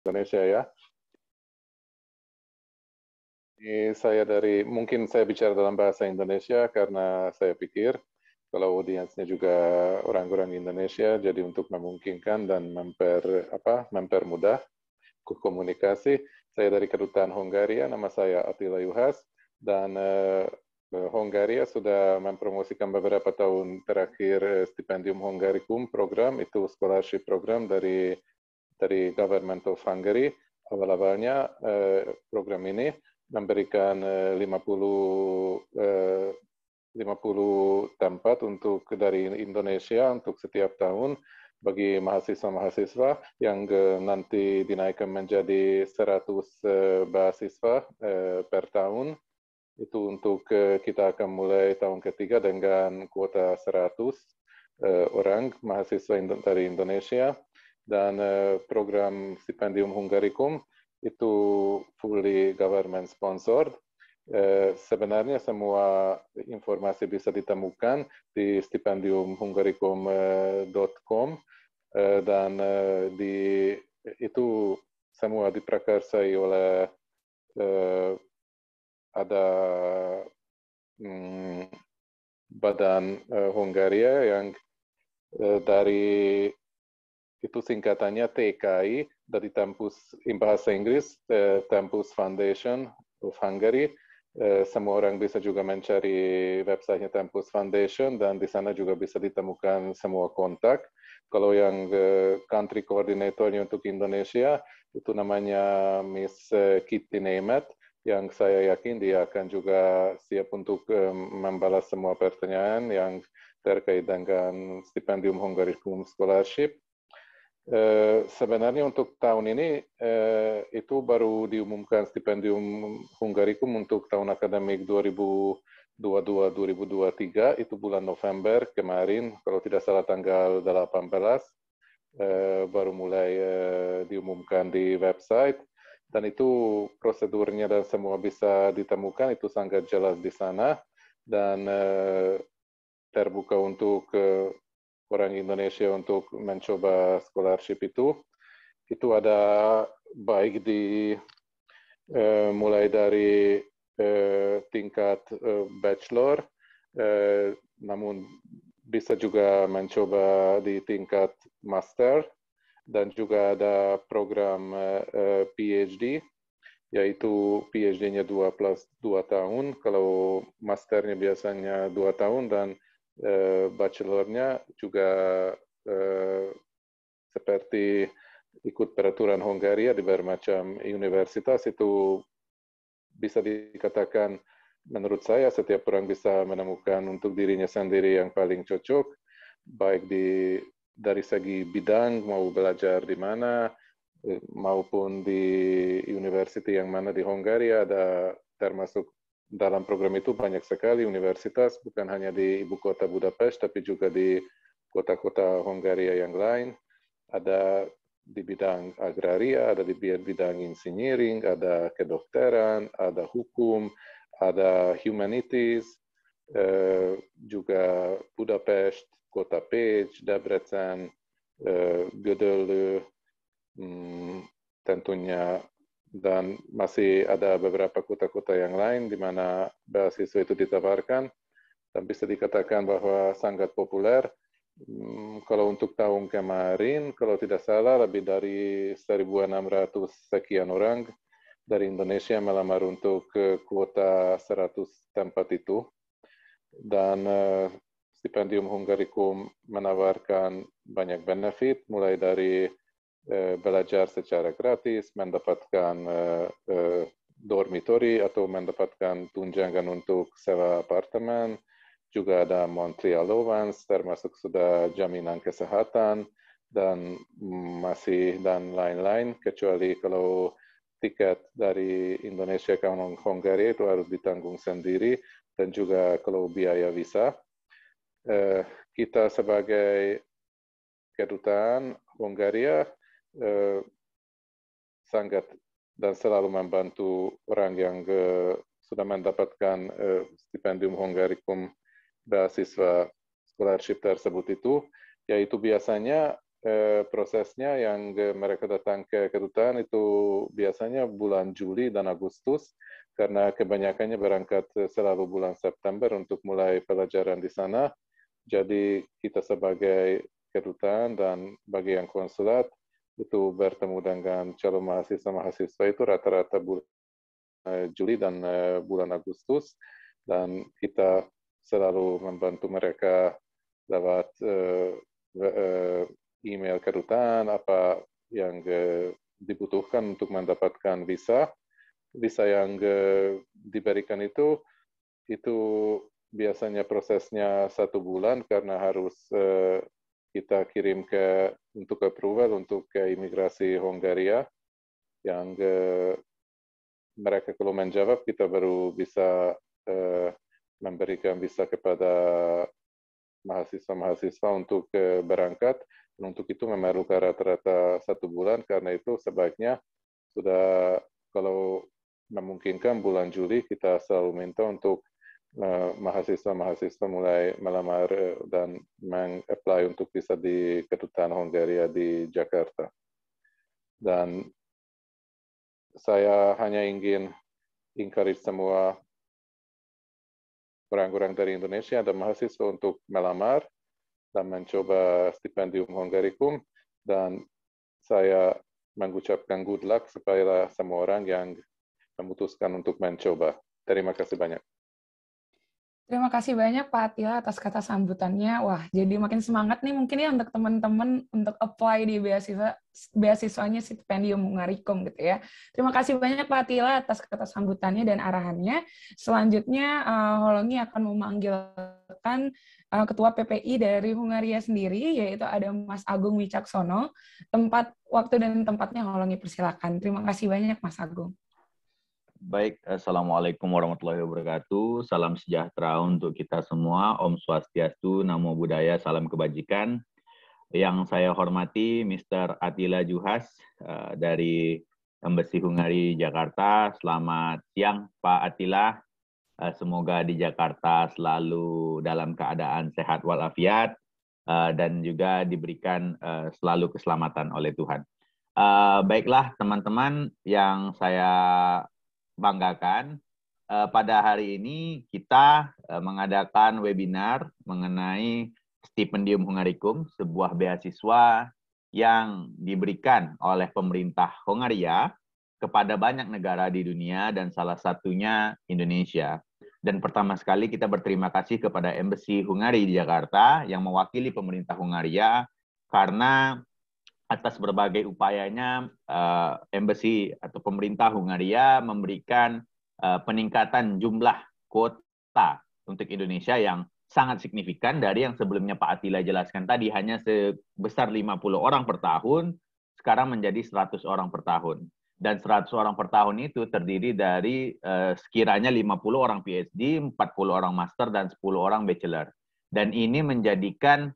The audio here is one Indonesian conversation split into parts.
Indonesia ya. Ini saya mungkin saya bicara dalam bahasa Indonesia karena saya pikir kalau audiensnya juga orang-orang Indonesia, jadi untuk memungkinkan dan mempermudah komunikasi. Saya dari Kedutaan Hongaria, nama saya Attila Juhas, dan Hongaria sudah mempromosikan beberapa tahun terakhir Stipendium Hongaricum program, itu scholarship program dari Government of Hungary. Awal-awalnya program ini memberikan 50 tempat dari Indonesia untuk setiap tahun bagi mahasiswa-mahasiswa yang nanti dinaikkan menjadi 100 beasiswa per tahun. Itu untuk kita akan mulai tahun ketiga dengan kuota 100 orang mahasiswa dari Indonesia. Dan program Stipendium Hongaricum itu fully government sponsored. Sebenarnya semua informasi bisa ditemukan di stipendiumhongaricum.com dan itu semua diprakarsai oleh ada badan Hongaria yang dari itu singkatannya TKI dari Tempus bahasa Inggris, Tempus Foundation of Hungary. Semua orang bisa juga mencari websitenya Tempus Foundation dan di sana juga bisa ditemukan semua kontak. Kalau yang country coordinatornya untuk Indonesia itu namanya Miss Kitty Nemet, yang saya yakin dia akan juga siap untuk membalas semua pertanyaan yang terkait dengan Stipendium Hongaricum Scholarship. Sebenarnya untuk tahun ini itu baru diumumkan Stipendium Hongaricum untuk tahun akademik 2022-2023, itu bulan November kemarin, kalau tidak salah tanggal 18, baru mulai diumumkan di website, dan itu prosedurnya dan semua bisa ditemukan, itu sangat jelas di sana, dan terbuka untuk orang Indonesia untuk mencoba scholarship itu ada baik di mulai dari tingkat bachelor, namun bisa juga mencoba di tingkat master, dan juga ada program PhD, yaitu PhD-nya 2+2 tahun, kalau masternya biasanya 2 tahun, dan bachelornya juga seperti ikut peraturan Hongaria di bermacam universitas, itu bisa dikatakan menurut saya setiap orang bisa menemukan untuk dirinya sendiri yang paling cocok, baik dari segi bidang, mau belajar di mana, maupun di university yang mana di Hongaria. Ada termasuk dalam program itu banyak sekali universitas, bukan hanya di ibu kota Budapest, tapi juga di kota-kota Hongaria yang lain. Ada di bidang agraria, ada di bidang engineering, ada kedokteran, ada hukum, ada humanities, juga Budapest, kota Pécs, Debrecen, Gödöllő, tentunya, dan masih ada beberapa kota-kota yang lain di mana beasiswa itu ditawarkan, dan bisa dikatakan bahwa sangat populer. Kalau untuk tahun kemarin, kalau tidak salah, lebih dari 1.600 sekian orang dari Indonesia melamar untuk kuota 100 tempat itu. Dan Stipendium Hongaricum menawarkan banyak benefit, mulai dari belajar secara gratis, mendapatkan dormitory atau mendapatkan tunjangan untuk sewa apartemen, juga ada monthly allowance, termasuk sudah jaminan kesehatan, dan lain-lain, kecuali kalau tiket dari Indonesia ke Hongaria itu harus ditanggung sendiri, dan juga kalau biaya visa. Kita sebagai kedutaan Hongaria sangat dan selalu membantu orang yang sudah mendapatkan Stipendium Hongaricum beasiswa scholarship tersebut itu, yaitu biasanya prosesnya yang mereka datang ke kedutaan itu biasanya bulan Juli dan Agustus, karena kebanyakannya berangkat selalu bulan September untuk mulai pelajaran di sana. Jadi kita sebagai kedutaan dan bagian konsulat itu bertemu dengan calon mahasiswa-mahasiswa itu rata-rata bulan Juli dan bulan Agustus, dan kita selalu membantu mereka lewat email kedutaan apa yang dibutuhkan untuk mendapatkan visa. Visa yang diberikan itu biasanya prosesnya 1 bulan karena harus kita kirim untuk approval untuk ke imigrasi Hongaria, yang mereka kalau menjawab kita baru bisa memberikan visa kepada mahasiswa-mahasiswa untuk berangkat. Untuk itu memerlukan rata-rata 1 bulan, karena itu sebaiknya sudah kalau memungkinkan bulan Juli kita selalu minta untuk mahasiswa-mahasiswa mulai melamar dan meng-apply untuk visa di kedutaan Hongaria di Jakarta. Dan saya hanya ingin encourage semua orang-orang dari Indonesia dan mahasiswa untuk melamar dan mencoba stipendium Hongaricum, dan saya mengucapkan good luck supaya semua orang yang memutuskan untuk mencoba. Terima kasih banyak. Terima kasih banyak Pak Attila atas kata sambutannya. Wah, jadi makin semangat nih mungkin ya untuk teman-teman untuk apply di beasiswanya Stipendium Hongaricum gitu ya. Terima kasih banyak Pak Attila atas kata sambutannya dan arahannya. Selanjutnya Holongi akan memanggilkan Ketua PPI dari Hongaria sendiri, yaitu ada Mas Agung Wicaksono. Waktu dan tempatnya Holongi persilakan. Terima kasih banyak Mas Agung. Baik, Assalamualaikum warahmatullahi wabarakatuh. Salam sejahtera untuk kita semua. Om Swastiastu, Namo Buddhaya, salam kebajikan. Yang saya hormati Mr. Attila Juhas dari Embassy Hungari Jakarta. Selamat siang Pak Attila. Semoga di Jakarta selalu dalam keadaan sehat walafiat dan juga diberikan selalu keselamatan oleh Tuhan. Baiklah teman-teman yang saya banggakan, pada hari ini kita mengadakan webinar mengenai Stipendium Hongaricum, sebuah beasiswa yang diberikan oleh pemerintah Hongaria kepada banyak negara di dunia dan salah satunya Indonesia. Dan pertama sekali kita berterima kasih kepada Embassy Hungari di Jakarta yang mewakili pemerintah Hongaria, karena atas berbagai upayanya, embassy atau pemerintah Hongaria memberikan peningkatan jumlah kuota untuk Indonesia yang sangat signifikan dari yang sebelumnya Pak Attila jelaskan tadi hanya sebesar 50 orang per tahun, sekarang menjadi 100 orang per tahun. Dan 100 orang per tahun itu terdiri dari sekiranya 50 orang PhD, 40 orang master, dan 10 orang bachelor. Dan ini menjadikan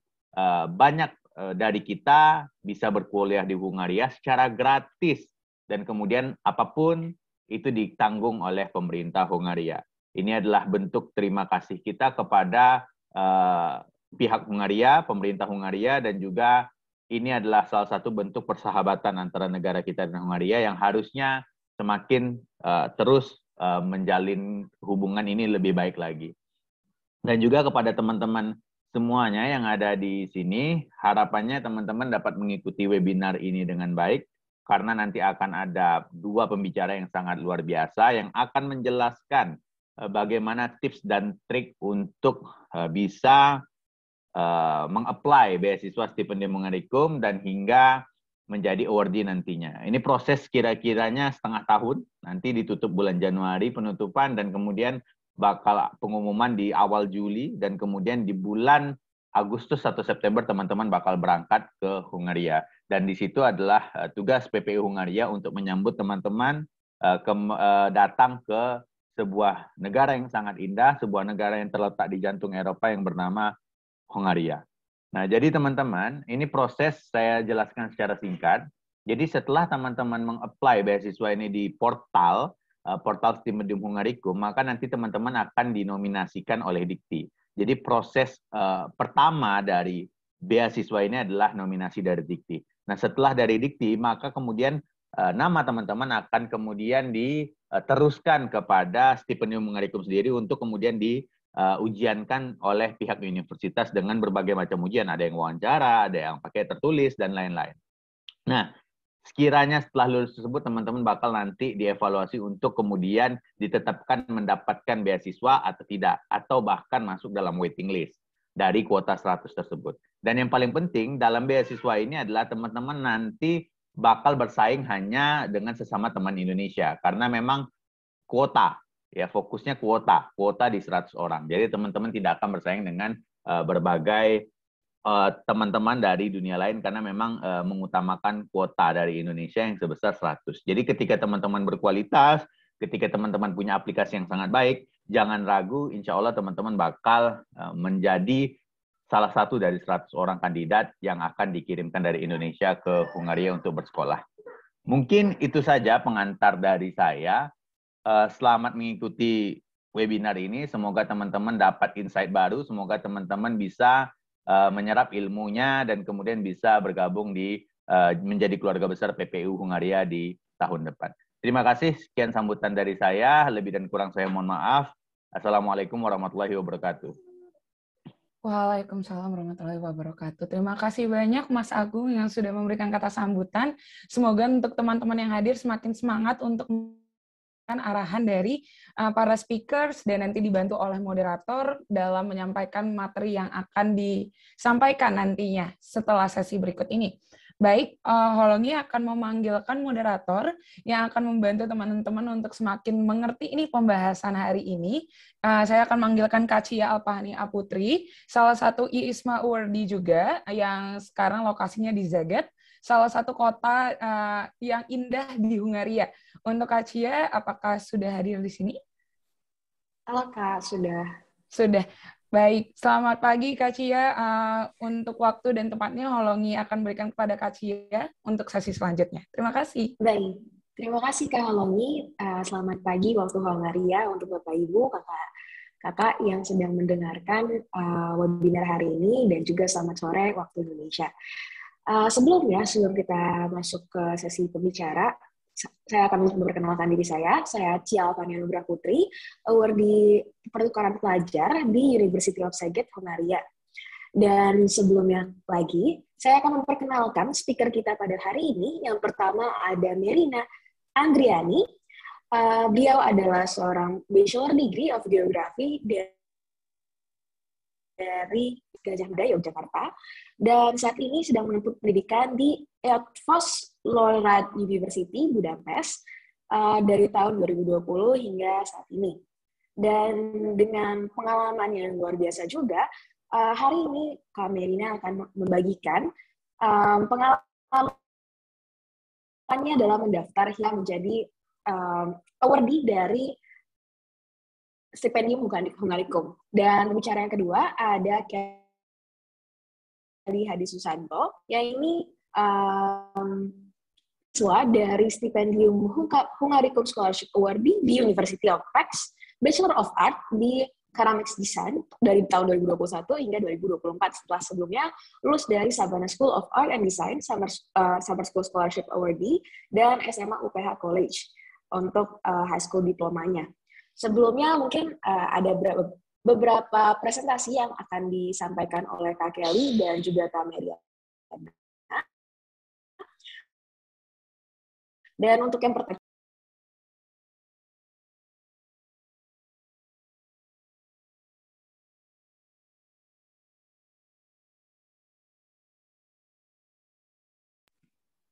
banyak dari kita bisa berkuliah di Hongaria secara gratis, dan kemudian apapun itu ditanggung oleh pemerintah Hongaria. Ini adalah bentuk terima kasih kita kepada pihak Hongaria, pemerintah Hongaria, dan juga ini adalah salah satu bentuk persahabatan antara negara kita dan Hongaria yang harusnya semakin terus menjalin hubungan ini lebih baik lagi. Dan juga kepada teman-teman semuanya yang ada di sini, harapannya teman-teman dapat mengikuti webinar ini dengan baik, karena nanti akan ada 2 pembicara yang sangat luar biasa yang akan menjelaskan bagaimana tips dan trik untuk bisa meng-apply beasiswa Stipendium Hongaricum dan hingga menjadi awardee nantinya. Ini proses kira-kiranya setengah tahun, nanti ditutup bulan Januari penutupan, dan kemudian bakal pengumuman di awal Juli, dan kemudian di bulan Agustus atau September teman-teman bakal berangkat ke Hongaria. Dan di situ adalah tugas PPI Hongaria untuk menyambut teman-teman datang ke sebuah negara yang sangat indah, sebuah negara yang terletak di jantung Eropa yang bernama Hongaria. Nah, jadi teman-teman, ini proses saya jelaskan secara singkat. Jadi setelah teman-teman meng-apply beasiswa ini di portal Stipendium Hongaricum, maka nanti teman-teman akan dinominasikan oleh Dikti. Jadi proses pertama dari beasiswa ini adalah nominasi dari Dikti. Nah, setelah dari Dikti, maka kemudian nama teman-teman akan kemudian diteruskan kepada Stipendium Hungarikum sendiri untuk kemudian diujiankan oleh pihak universitas dengan berbagai macam ujian. Ada yang wawancara, ada yang pakai tertulis, dan lain-lain. Nah, sekiranya setelah lulus tersebut, teman-teman bakal nanti dievaluasi untuk kemudian ditetapkan mendapatkan beasiswa atau tidak, atau bahkan masuk dalam waiting list dari kuota 100 tersebut. Dan yang paling penting dalam beasiswa ini adalah teman-teman nanti bakal bersaing hanya dengan sesama teman Indonesia, karena memang kuota, ya fokusnya kuota di 100 orang. Jadi teman-teman tidak akan bersaing dengan berbagai teman-teman dari dunia lain, karena memang mengutamakan kuota dari Indonesia yang sebesar 100. Jadi ketika teman-teman berkualitas, ketika teman-teman punya aplikasi yang sangat baik, jangan ragu, insya Allah teman-teman bakal menjadi salah satu dari 100 orang kandidat yang akan dikirimkan dari Indonesia ke Hungaria untuk bersekolah. Mungkin itu saja pengantar dari saya. Selamat mengikuti webinar ini. Semoga teman-teman dapat insight baru. Semoga teman-teman bisa menyerap ilmunya dan kemudian bisa bergabung menjadi keluarga besar PPU Hungaria di tahun depan. Terima kasih. Sekian sambutan dari saya. Lebih dan kurang saya mohon maaf. Assalamualaikum warahmatullahi wabarakatuh. Waalaikumsalam warahmatullahi wabarakatuh. Terima kasih banyak Mas Agung yang sudah memberikan kata sambutan. Semoga untuk teman-teman yang hadir semakin semangat untuk arahan dari para speakers dan nanti dibantu oleh moderator dalam menyampaikan materi yang akan disampaikan nantinya setelah sesi berikut ini. Baik, Holongi akan memanggilkan moderator yang akan membantu teman-teman untuk semakin mengerti ini pembahasan hari ini. Saya akan manggilkan Kak Cia Alpahani Aputri, salah satu IISMA Awardi juga, yang sekarang lokasinya di Zagreb, salah satu kota yang indah di Hungaria. Untuk Kak Cia, apakah sudah hadir di sini? Halo Kak, sudah. Sudah. Baik, selamat pagi Kak Cia. Untuk waktu dan tempatnya Holongi akan berikan kepada Kak Cia untuk sesi selanjutnya. Terima kasih. Baik, terima kasih Kak Holongi. Selamat pagi waktu Hungaria untuk Bapak Ibu, kakak yang sedang mendengarkan webinar hari ini, dan juga selamat sore waktu Indonesia. Sebelum kita masuk ke sesi pembicara, saya akan memperkenalkan diri saya. Saya Cia Alpahani Putri, awardee pertukaran pelajar di University of Zagreb, Hungaria. Dan sebelumnya lagi, saya akan memperkenalkan speaker kita pada hari ini. Yang pertama ada Merina Andriani. Beliau adalah seorang Bachelor Degree of Geography dari Gajah Mada, Yogyakarta, dan saat ini sedang menempuh pendidikan di Eötvös Loránd University, Budapest, dari tahun 2020 hingga saat ini. Dan dengan pengalaman yang luar biasa juga, hari ini Kak Merina akan membagikan pengalamannya dalam mendaftar hingga menjadi awardee dari Stipendium Hungarikum. Dan pembicara yang kedua ada Kelly Hadi Susanto, yang ini siswa dari Stipendium Hungarikum Scholarship Awardee di University of Pax, Bachelor of Art di Ceramics Design dari tahun 2021 hingga 2024, setelah sebelumnya lulus dari Savannah School of Art and Design, Summer School Scholarship Awardee, dan SMA UPH College untuk high school diplomanya. Sebelumnya mungkin ada beberapa presentasi yang akan disampaikan oleh Kak Kelly dan juga Kak Meria. Dan untuk yang pertama,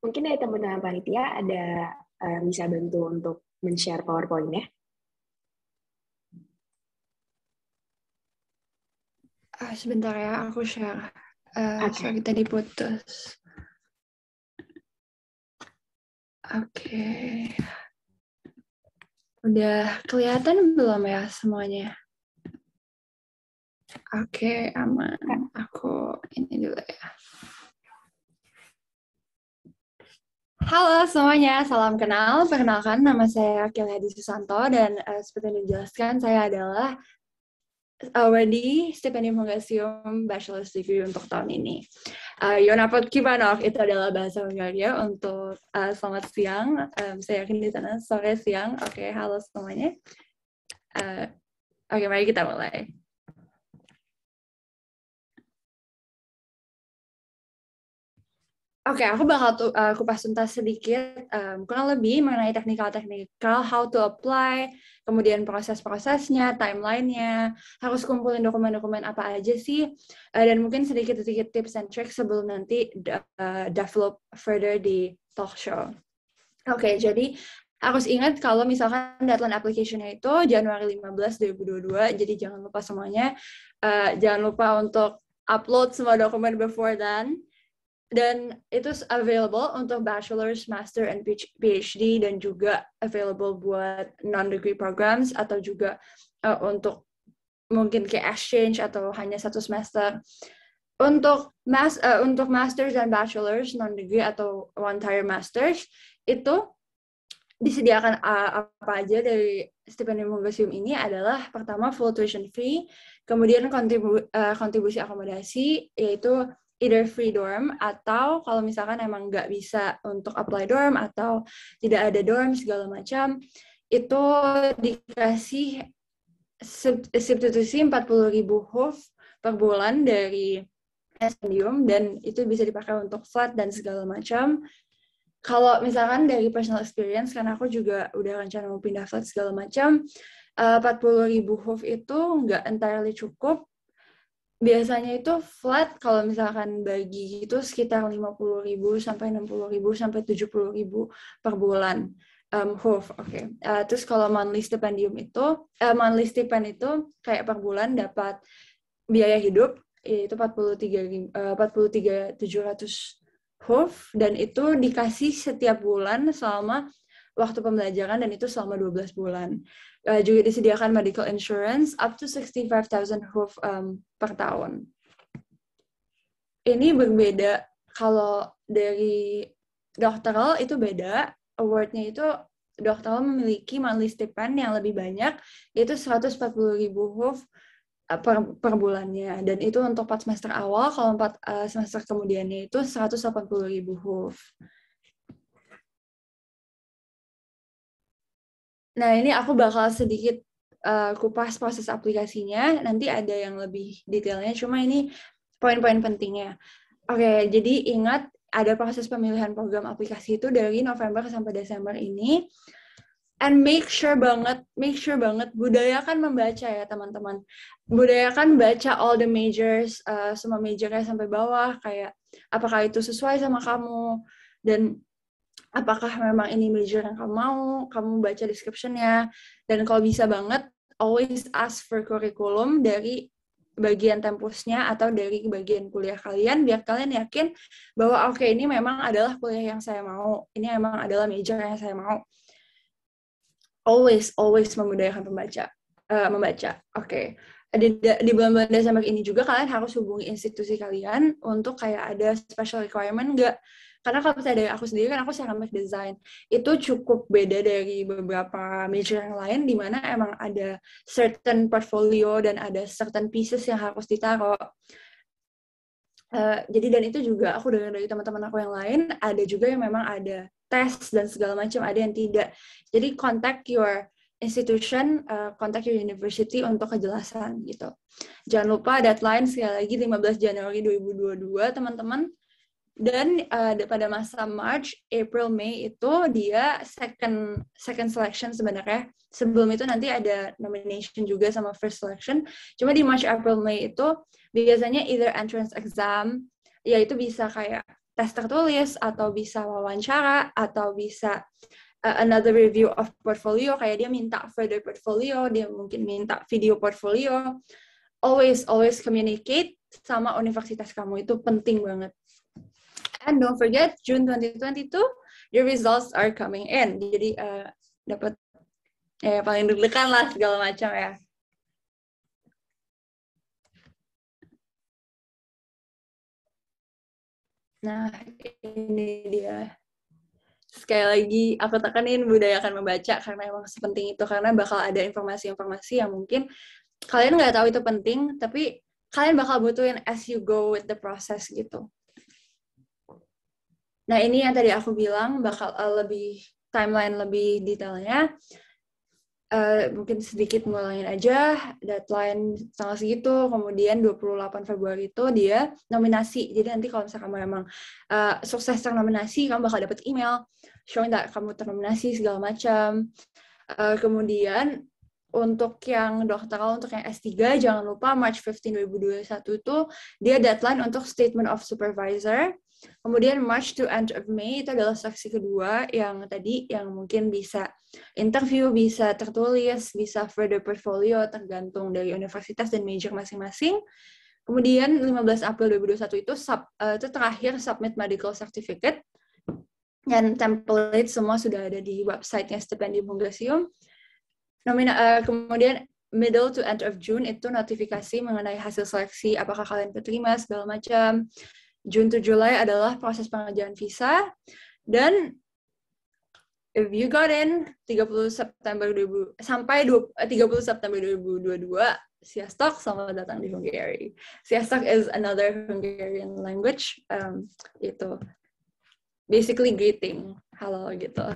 mungkin dari teman-teman panitia ada bisa bantu untuk men-share PowerPoint-nya. Sebentar ya, aku share. Sorry, tadi putus. Oke. Udah kelihatan belum ya semuanya? Oke, aman. Aku ini dulu ya. Halo semuanya, salam kenal. Perkenalkan, nama saya Kelly Hadi Susanto, dan seperti yang dijelaskan, saya adalah already stipendium Hungasium Bachelor's Degree untuk tahun ini. Yonapot Kibanok itu adalah bahasa Hungaria untuk selamat siang. Saya yakin di sana sore siang. Oke, halo semuanya. Oke, mari kita mulai. Oke, aku bakal kupas tuntas sedikit, kurang lebih mengenai teknikal how to apply, kemudian proses-prosesnya, timeline-nya, harus kumpulin dokumen-dokumen apa aja sih, dan mungkin sedikit-sedikit tips and tricks sebelum nanti develop further di talk show. Oke, jadi harus ingat kalau misalkan deadline application-nya itu Januari 15, 2022, jadi jangan lupa semuanya, jangan lupa untuk upload semua dokumen before then. Dan itu available untuk bachelor's, master, and PhD, dan juga available buat non-degree programs, atau juga untuk mungkin kayak exchange atau hanya 1 semester. Untuk masters dan bachelor's, non-degree atau one-tier masters, itu disediakan apa aja dari stipendium Hungasium ini adalah pertama full tuition fee, kemudian kontribusi akomodasi, yaitu either free dorm, atau kalau misalkan emang nggak bisa untuk apply dorm atau tidak ada dorm segala macam, itu dikasih substitusi 40.000 HUF per bulan dari stipendium, dan itu bisa dipakai untuk flat dan segala macam. Kalau misalkan dari personal experience, karena aku juga udah rencana mau pindah flat segala macam, 40.000 HUF itu nggak entirely cukup. Biasanya itu flat kalau misalkan bagi itu sekitar 50.000 sampai 60.000 sampai 70.000 per bulan. HUF, oke. Terus kalau monthly stipend itu kayak per bulan dapat biaya hidup, yaitu 43.700 HUF, dan itu dikasih setiap bulan selama waktu pembelajaran, dan itu selama 12 bulan. Juga disediakan medical insurance up to 65,000 HUF per tahun. Ini berbeda kalau dari doctoral, itu beda. Award-nya itu doctoral memiliki monthly stipend yang lebih banyak, yaitu 140.000 HUF per bulannya. Dan itu untuk 4 semester awal, kalau 4 semester kemudiannya itu 180.000 HUF. Nah, ini aku bakal sedikit kupas proses aplikasinya. Nanti ada yang lebih detailnya, cuma ini poin-poin pentingnya. Oke, jadi ingat ada proses pemilihan program aplikasi itu dari November sampai Desember ini. And make sure banget budayakan membaca ya teman-teman. Budayakan baca all the majors, semua majornya sampai bawah, kayak apakah itu sesuai sama kamu, dan apakah memang ini major yang kamu mau, kamu baca description-nya. Dan kalau bisa banget, always ask for curriculum dari bagian tempusnya atau dari bagian kuliah kalian, biar kalian yakin bahwa oke, ini memang adalah kuliah yang saya mau, ini memang adalah major yang saya mau. Always memudayakan membaca. Oke. Di bulan Desember ini juga kalian harus hubungi institusi kalian untuk kayak ada special requirement nggak. Karena kalau misalnya dari aku sendiri, kan aku ceramic design, itu cukup beda dari beberapa major yang lain, di mana emang ada certain portfolio dan ada certain pieces yang harus ditaruh. Jadi dan itu juga aku dengar dari teman-teman aku yang lain, ada juga yang memang ada tes dan segala macam, ada yang tidak. Jadi contact your institution, contact your university untuk kejelasan gitu. Jangan lupa deadline sekali lagi 15 Januari 2022 teman-teman. Dan pada masa March, April, May itu dia second selection sebenarnya. Sebelum itu nanti ada nomination juga sama first selection. Cuma di March, April, May itu biasanya either entrance exam, yaitu bisa kayak tes tertulis, atau bisa wawancara, atau bisa another review of portfolio, kayak dia minta further portfolio, dia mungkin minta video portfolio. Always communicate sama universitas kamu, itu penting banget. And don't forget, June 2022, your results are coming in. Jadi dapat paling deg-degan lah segala macam ya. Nah, ini dia. Sekali lagi, aku tekanin budayakan membaca, karena emang sepenting itu, karena bakal ada informasi-informasi yang mungkin kalian nggak tahu itu penting, tapi kalian bakal butuhin as you go with the process gitu. Nah, ini yang tadi aku bilang bakal lebih timeline lebih detailnya. Mungkin sedikit ngulangin aja, deadline tanggal segitu, kemudian 28 Februari itu dia nominasi. Jadi nanti kalau misalkan kamu emang sukses ternominasi, kamu bakal dapet email showing that kamu ternominasi segala macam. Kemudian untuk yang doktoral, untuk yang S3, jangan lupa March 15, 2021 itu dia deadline untuk Statement of Supervisor. Kemudian March to end of May itu adalah seksi kedua yang tadi, yang mungkin bisa interview, bisa tertulis, bisa further portfolio, tergantung dari universitas dan major masing-masing. Kemudian 15 April 2021 itu terakhir submit medical certificate, dan template semua sudah ada di website-nya Stipendium Hungresium. Kemudian middle to end of June itu notifikasi mengenai hasil seleksi, apakah kalian keterima, segala macam. June to July adalah proses pengajuan visa, dan if you got in 30 September 30 September 2022, Sziasztok, selamat datang di Hungary. Sziasztok is another Hungarian language, itu basically greeting, halo gitu.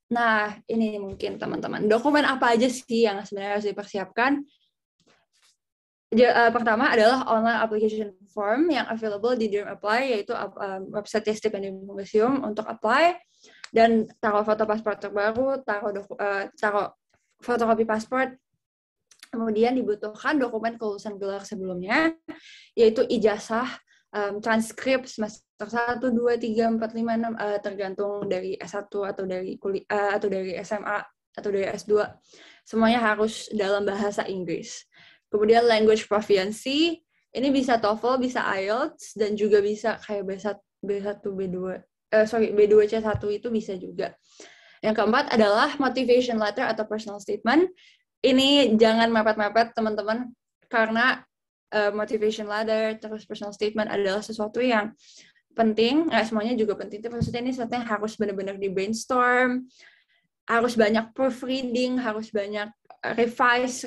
Nah, ini mungkin teman-teman, dokumen apa aja sih yang sebenarnya harus dipersiapkan? Pertama adalah online application form yang available di Dream Apply, yaitu website Stipendium Hungresium untuk apply, dan taruh foto paspor terbaru, taruh fotokopi paspor. Kemudian dibutuhkan dokumen kelulusan gelar sebelumnya, yaitu ijazah, transkrip semester 1, 2, 3, 4, 5, 6, tergantung dari S1 atau dari kuliah, atau dari SMA, atau dari S2. Semuanya harus dalam bahasa Inggris. Kemudian language proficiency, ini bisa TOEFL, bisa IELTS, dan juga bisa kayak B1, B2, B2 C1 itu bisa juga. Yang keempat adalah motivation letter atau personal statement. Ini jangan mepet-mepet teman-teman, karena motivation letter terus personal statement adalah sesuatu yang penting. Semuanya juga penting, tapi maksudnya ini sesuatu yang harus benar-benar di brainstorm, harus banyak proofreading, harus banyak revise,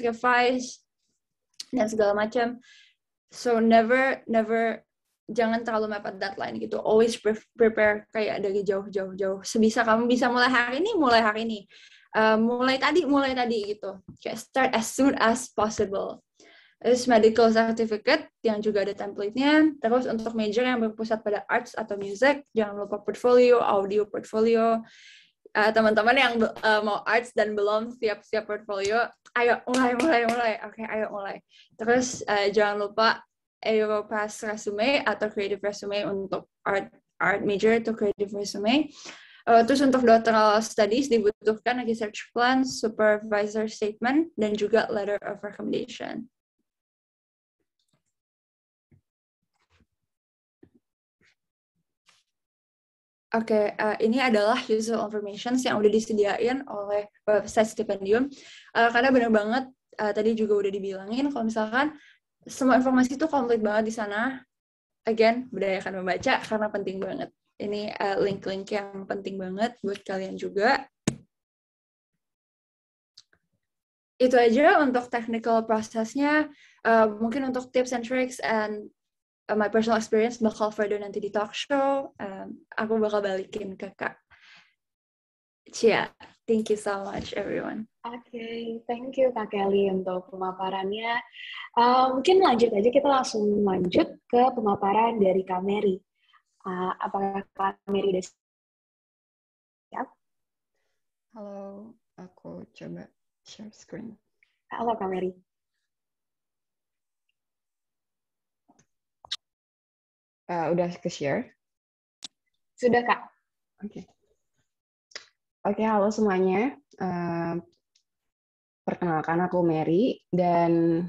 dan segala macam. So never jangan terlalu mepet deadline gitu. Always prepare kayak dari jauh. Sebisa kamu bisa mulai hari ini. Mulai tadi gitu. Kayak start as soon as possible. Terus medical certificate yang juga ada template-nya. Terus untuk major yang berpusat pada arts atau music, jangan lupa portfolio, audio portfolio. Teman-teman yang mau arts dan belum siap portfolio, ayo mulai. Oke, ayo mulai. Terus jangan lupa Europass resume atau creative resume untuk art major atau creative resume. Terus untuk doctoral studies dibutuhkan research plan, supervisor statement, dan juga letter of recommendation. Oke, ini adalah usual information yang udah disediain oleh website Stipendium. Karena benar banget, tadi juga udah dibilangin, kalau misalkan semua informasi itu komplit banget di sana. Again, budayakan membaca karena penting banget. Ini link-link yang penting banget buat kalian juga. Itu aja untuk technical prosesnya. Mungkin untuk tips and tricks and my personal experience bakal further nanti di talk show. Aku bakal balikin ke Kak Cia. Thank you so much, everyone. Oke, thank you Kak Kelly untuk pemaparannya. Mungkin lanjut aja, kita langsung lanjut ke pemaparan dari Kak Mary. Apakah Kak Mary udah siap? Halo, aku coba share screen. Halo Kak Mary. Udah ke-share? Sudah, Kak. Oke, halo semuanya. Perkenalkan, aku Mary, dan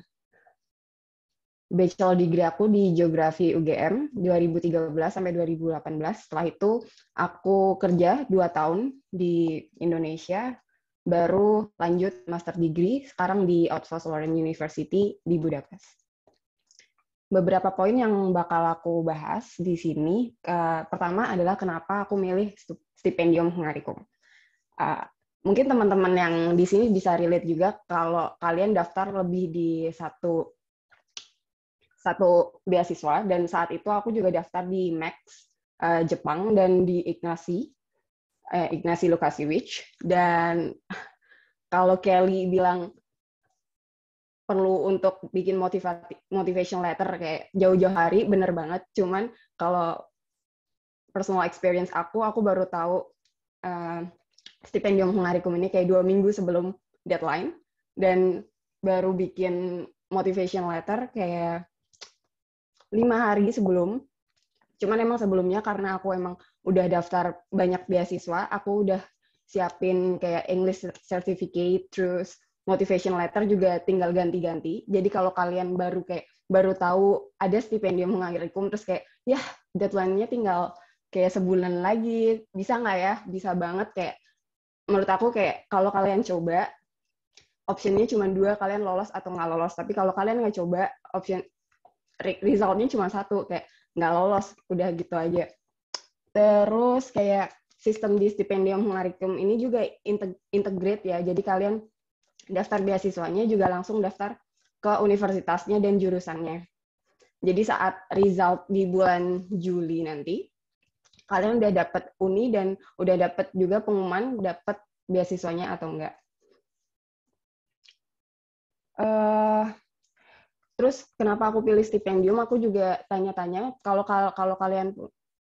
bachelor degree aku di Geografi UGM 2013 sampai 2018. Setelah itu, aku kerja 2 tahun di Indonesia, baru lanjut master degree, sekarang di Outsloren University di Budapest. Beberapa poin yang bakal aku bahas di sini. Pertama adalah kenapa aku milih Stipendium Hungarikum. mungkin teman-teman yang di sini bisa relate juga kalau kalian daftar lebih di satu beasiswa, dan saat itu aku juga daftar di Max Jepang dan di Ignacy Lukasiewicz. Dan kalau Kelly bilang perlu untuk bikin motivation letter kayak jauh-jauh hari, bener banget. Cuman kalau personal experience aku baru tahu stipendium Hungarikum ini kayak 2 minggu sebelum deadline, dan baru bikin motivation letter kayak 5 hari sebelum. Cuman emang sebelumnya karena aku emang udah daftar banyak beasiswa, aku udah siapin kayak English certificate, terus motivation letter juga tinggal ganti-ganti. Jadi kalau kalian baru tahu ada stipendium Hungarikum, terus kayak ya deadline-nya tinggal kayak sebulan lagi, bisa nggak ya? Bisa banget. Kayak menurut aku kayak kalau kalian coba, optionnya cuma 2, kalian lolos atau nggak lolos. Tapi kalau kalian nggak coba, result-nya cuma 1, kayak nggak lolos, udah gitu aja. Terus kayak sistem di stipendium Hungarikum ini juga integrate ya, jadi kalian daftar beasiswanya juga langsung daftar ke universitasnya dan jurusannya. Jadi saat result di bulan Juli nanti, kalian udah dapat uni dan udah dapat juga pengumuman dapat beasiswanya atau enggak. Terus kenapa aku pilih stipendium? Aku juga tanya-tanya kalau kalian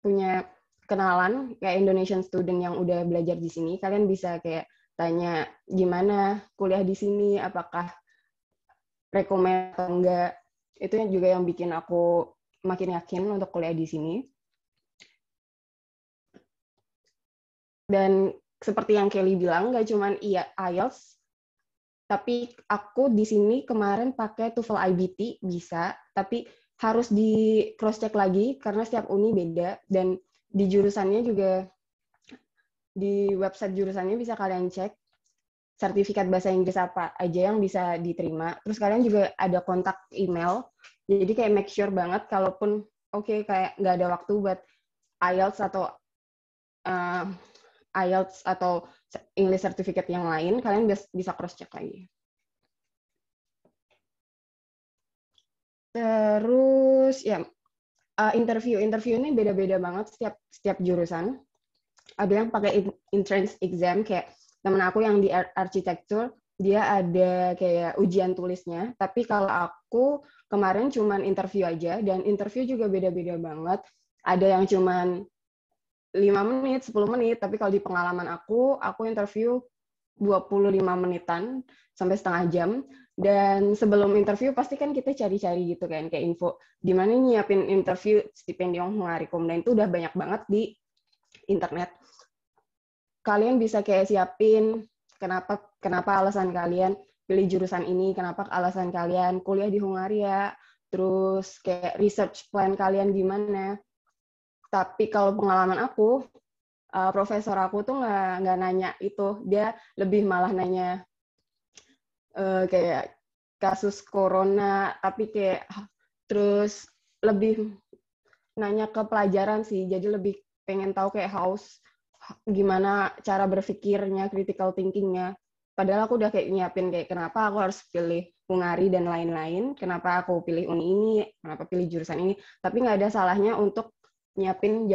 punya kenalan kayak Indonesian student yang udah belajar di sini, kalian bisa kayak tanya gimana kuliah di sini, apakah rekomend atau enggak. Itu juga yang bikin aku makin yakin untuk kuliah di sini. Dan seperti yang Kelly bilang, nggak cuma IELTS, tapi aku di sini kemarin pakai TOEFL IBT bisa, tapi harus di cross check lagi karena setiap uni beda, dan di jurusannya juga di website jurusannya bisa kalian cek sertifikat bahasa Inggris apa aja yang bisa diterima. Terus kalian juga ada kontak email, jadi kayak make sure banget kalaupun kayak nggak ada waktu buat IELTS atau English certificate yang lain, kalian bisa cross check lagi. Terus ya interview ini beda-beda banget setiap jurusan. Ada yang pakai entrance exam, kayak temen aku yang di arsitektur dia ada kayak ujian tulisnya. Tapi kalau aku kemarin cuman interview aja, dan interview juga beda-beda banget. Ada yang cuman 5 menit, 10 menit, tapi kalau di pengalaman aku interview 25 menitan sampai setengah jam. Dan sebelum interview pasti kan kita cari-cari gitu kan, kayak info gimana nyiapin interview stipendium Hungarikum, dan itu udah banyak banget di internet. Kalian bisa kayak siapin kenapa alasan kalian pilih jurusan ini, kenapa alasan kalian kuliah di Hungaria, terus kayak research plan kalian gimana. Tapi kalau pengalaman aku, profesor aku tuh nggak nanya itu, dia lebih malah nanya kayak kasus corona, tapi kayak terus lebih nanya ke pelajaran sih, jadi lebih pengen tahu kayak gimana cara berpikirnya, critical thinking-nya. Padahal aku udah kayak nyiapin kayak kenapa aku harus pilih Hungari dan lain-lain, kenapa aku pilih uni ini, kenapa pilih jurusan ini, tapi nggak ada salahnya untuk nyiapin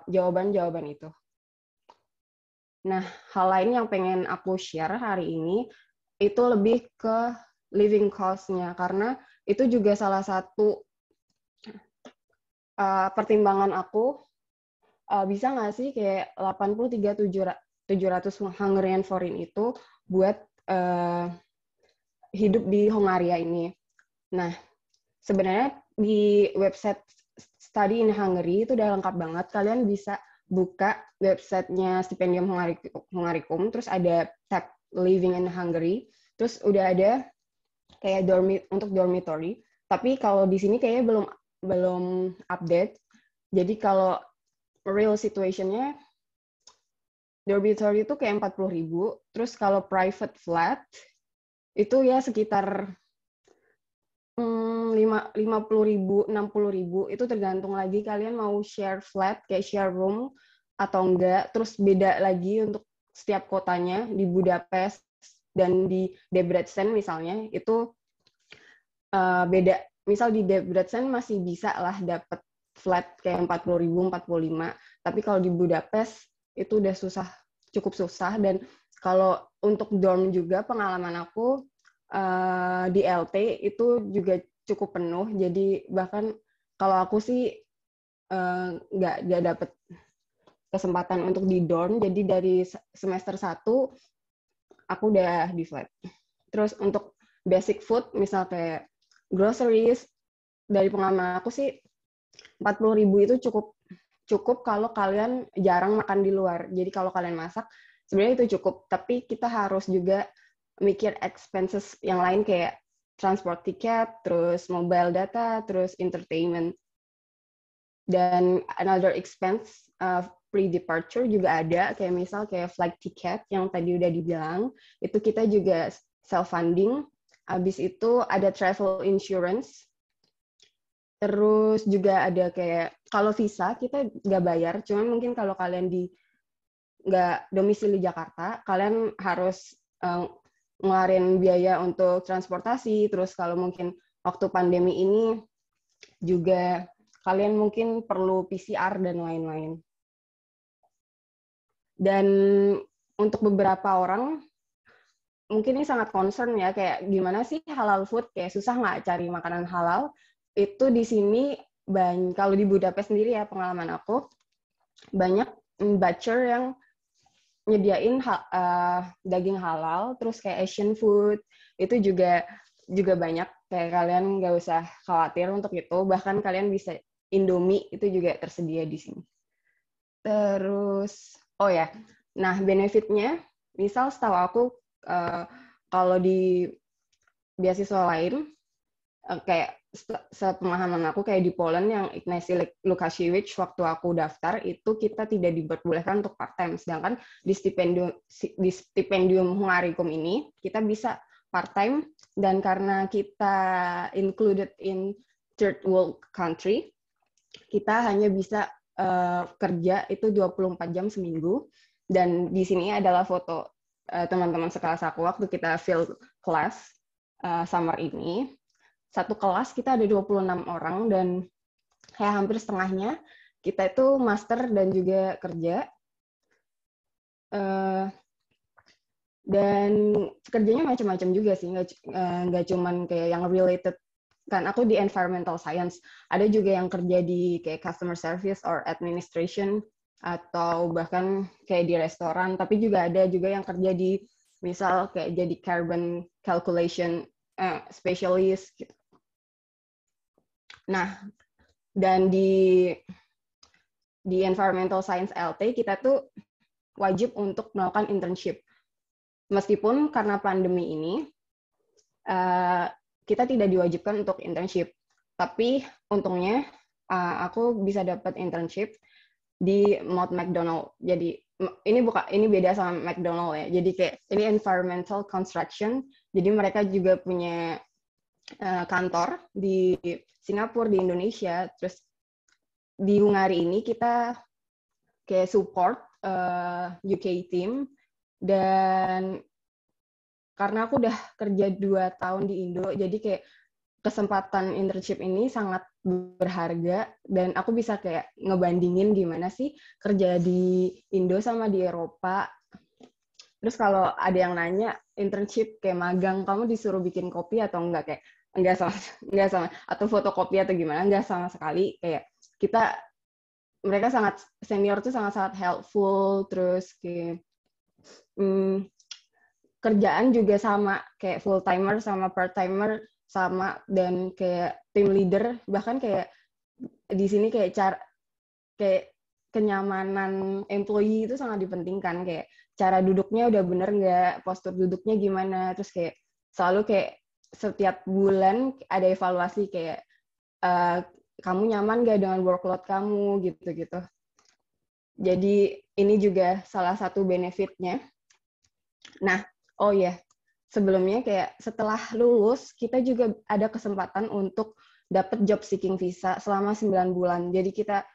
jawaban-jawaban itu. Nah, hal lain yang pengen aku share hari ini itu lebih ke living cost-nya, karena itu juga salah satu pertimbangan aku, bisa nggak sih kayak 83.700 Hungarian forint itu buat hidup di Hongaria ini. Nah, sebenarnya di website Study in Hungary itu udah lengkap banget. Kalian bisa buka websitenya Stipendium Hungarikum, terus ada tab Living in Hungary, terus udah ada kayak untuk dormitory. Tapi kalau di sini kayaknya belum update. Jadi kalau real situation-nya dormitory itu kayak 40.000, terus kalau private flat itu ya sekitar 50.000, 60.000, itu tergantung lagi kalian mau share flat, kayak share room atau enggak. Terus beda lagi untuk setiap kotanya di Budapest dan di Debrecen misalnya itu beda. Misal di Debrecen masih bisa lah dapat flat kayak 40.000, 45. Tapi kalau di Budapest itu udah cukup susah. Dan kalau untuk dorm juga pengalaman aku di LT itu juga cukup penuh. Jadi bahkan kalau aku sih nggak dapet kesempatan untuk di dorm, jadi dari semester 1 aku udah di flat. Terus untuk basic food, misal kayak groceries, dari pengalaman aku sih 40.000 itu cukup kalau kalian jarang makan di luar. Jadi kalau kalian masak, sebenarnya itu cukup. Tapi kita harus juga mikir expenses yang lain kayak transport tiket, terus mobile data, terus entertainment. Dan another expense pre-departure juga ada, kayak misal kayak flight ticket yang tadi udah dibilang, itu kita juga self-funding. Habis itu ada travel insurance. Terus juga ada kayak, kalau visa kita nggak bayar, cuman mungkin kalau kalian nggak domisili Jakarta, kalian harus ngeluarin biaya untuk transportasi. Terus kalau mungkin waktu pandemi ini juga kalian mungkin perlu PCR dan lain-lain. Dan untuk beberapa orang, mungkin ini sangat concern ya, kayak gimana sih halal food, kayak susah nggak cari makanan halal. Itu di sini, kalau di Budapest sendiri ya, pengalaman aku, banyak butcher yang nyediain daging halal, terus kayak Asian food, itu juga banyak, kayak kalian nggak usah khawatir untuk itu, bahkan kalian bisa Indomie itu juga tersedia di sini. Terus, oh ya, nah benefitnya, misal setahu aku kalau di beasiswa lain, kayak sepemahaman aku kayak di Poland yang Ignacy Lukasiewicz waktu aku daftar itu kita tidak diperbolehkan untuk part time, sedangkan di stipendium Hungarikum ini kita bisa part time, dan karena kita included in third world country, kita hanya bisa kerja itu 24 jam seminggu. Dan di sini adalah foto teman-teman sekelas aku waktu kita field class summer ini. Satu kelas kita ada 26 orang, dan kayak hampir setengahnya kita itu master dan juga kerja. Dan kerjanya macam-macam juga sih, nggak cuman kayak yang related. Kan aku di environmental science, ada juga yang kerja di kayak customer service or administration, atau bahkan kayak di restoran, tapi juga ada juga yang kerja di misal kayak jadi carbon calculation specialist gitu. Nah, dan di environmental science LT kita tuh wajib untuk melakukan internship. Meskipun karena pandemi ini kita tidak diwajibkan untuk internship, tapi untungnya aku bisa dapat internship di Mott MacDonald. Jadi ini beda sama McDonald ya. Jadi kayak ini environmental construction. Jadi mereka juga punya kantor di Singapura, di Indonesia. Terus di Hungari ini kita kayak support UK team, dan karena aku udah kerja 2 tahun di Indo, jadi kayak kesempatan internship ini sangat berharga, dan aku bisa kayak ngebandingin gimana sih kerja di Indo sama di Eropa. Terus kalau ada yang nanya internship kayak magang, kamu disuruh bikin kopi atau enggak, kayak enggak sama, atau fotokopi atau gimana, enggak sama sekali. Kayak mereka sangat senior tuh sangat helpful. Terus kayak kerjaan juga sama, kayak full timer sama part timer sama, dan kayak team leader, bahkan kayak di sini kayak kenyamanan employee itu sangat dipentingkan, kayak cara duduknya udah bener nggak, postur duduknya gimana, terus kayak selalu kayak setiap bulan ada evaluasi kayak kamu nyaman nggak dengan workload kamu gitu-gitu. Jadi ini juga salah satu benefitnya. Nah, oh ya, sebelumnya kayak setelah lulus, kita juga ada kesempatan untuk dapat job seeking visa selama 9 bulan. Jadi kita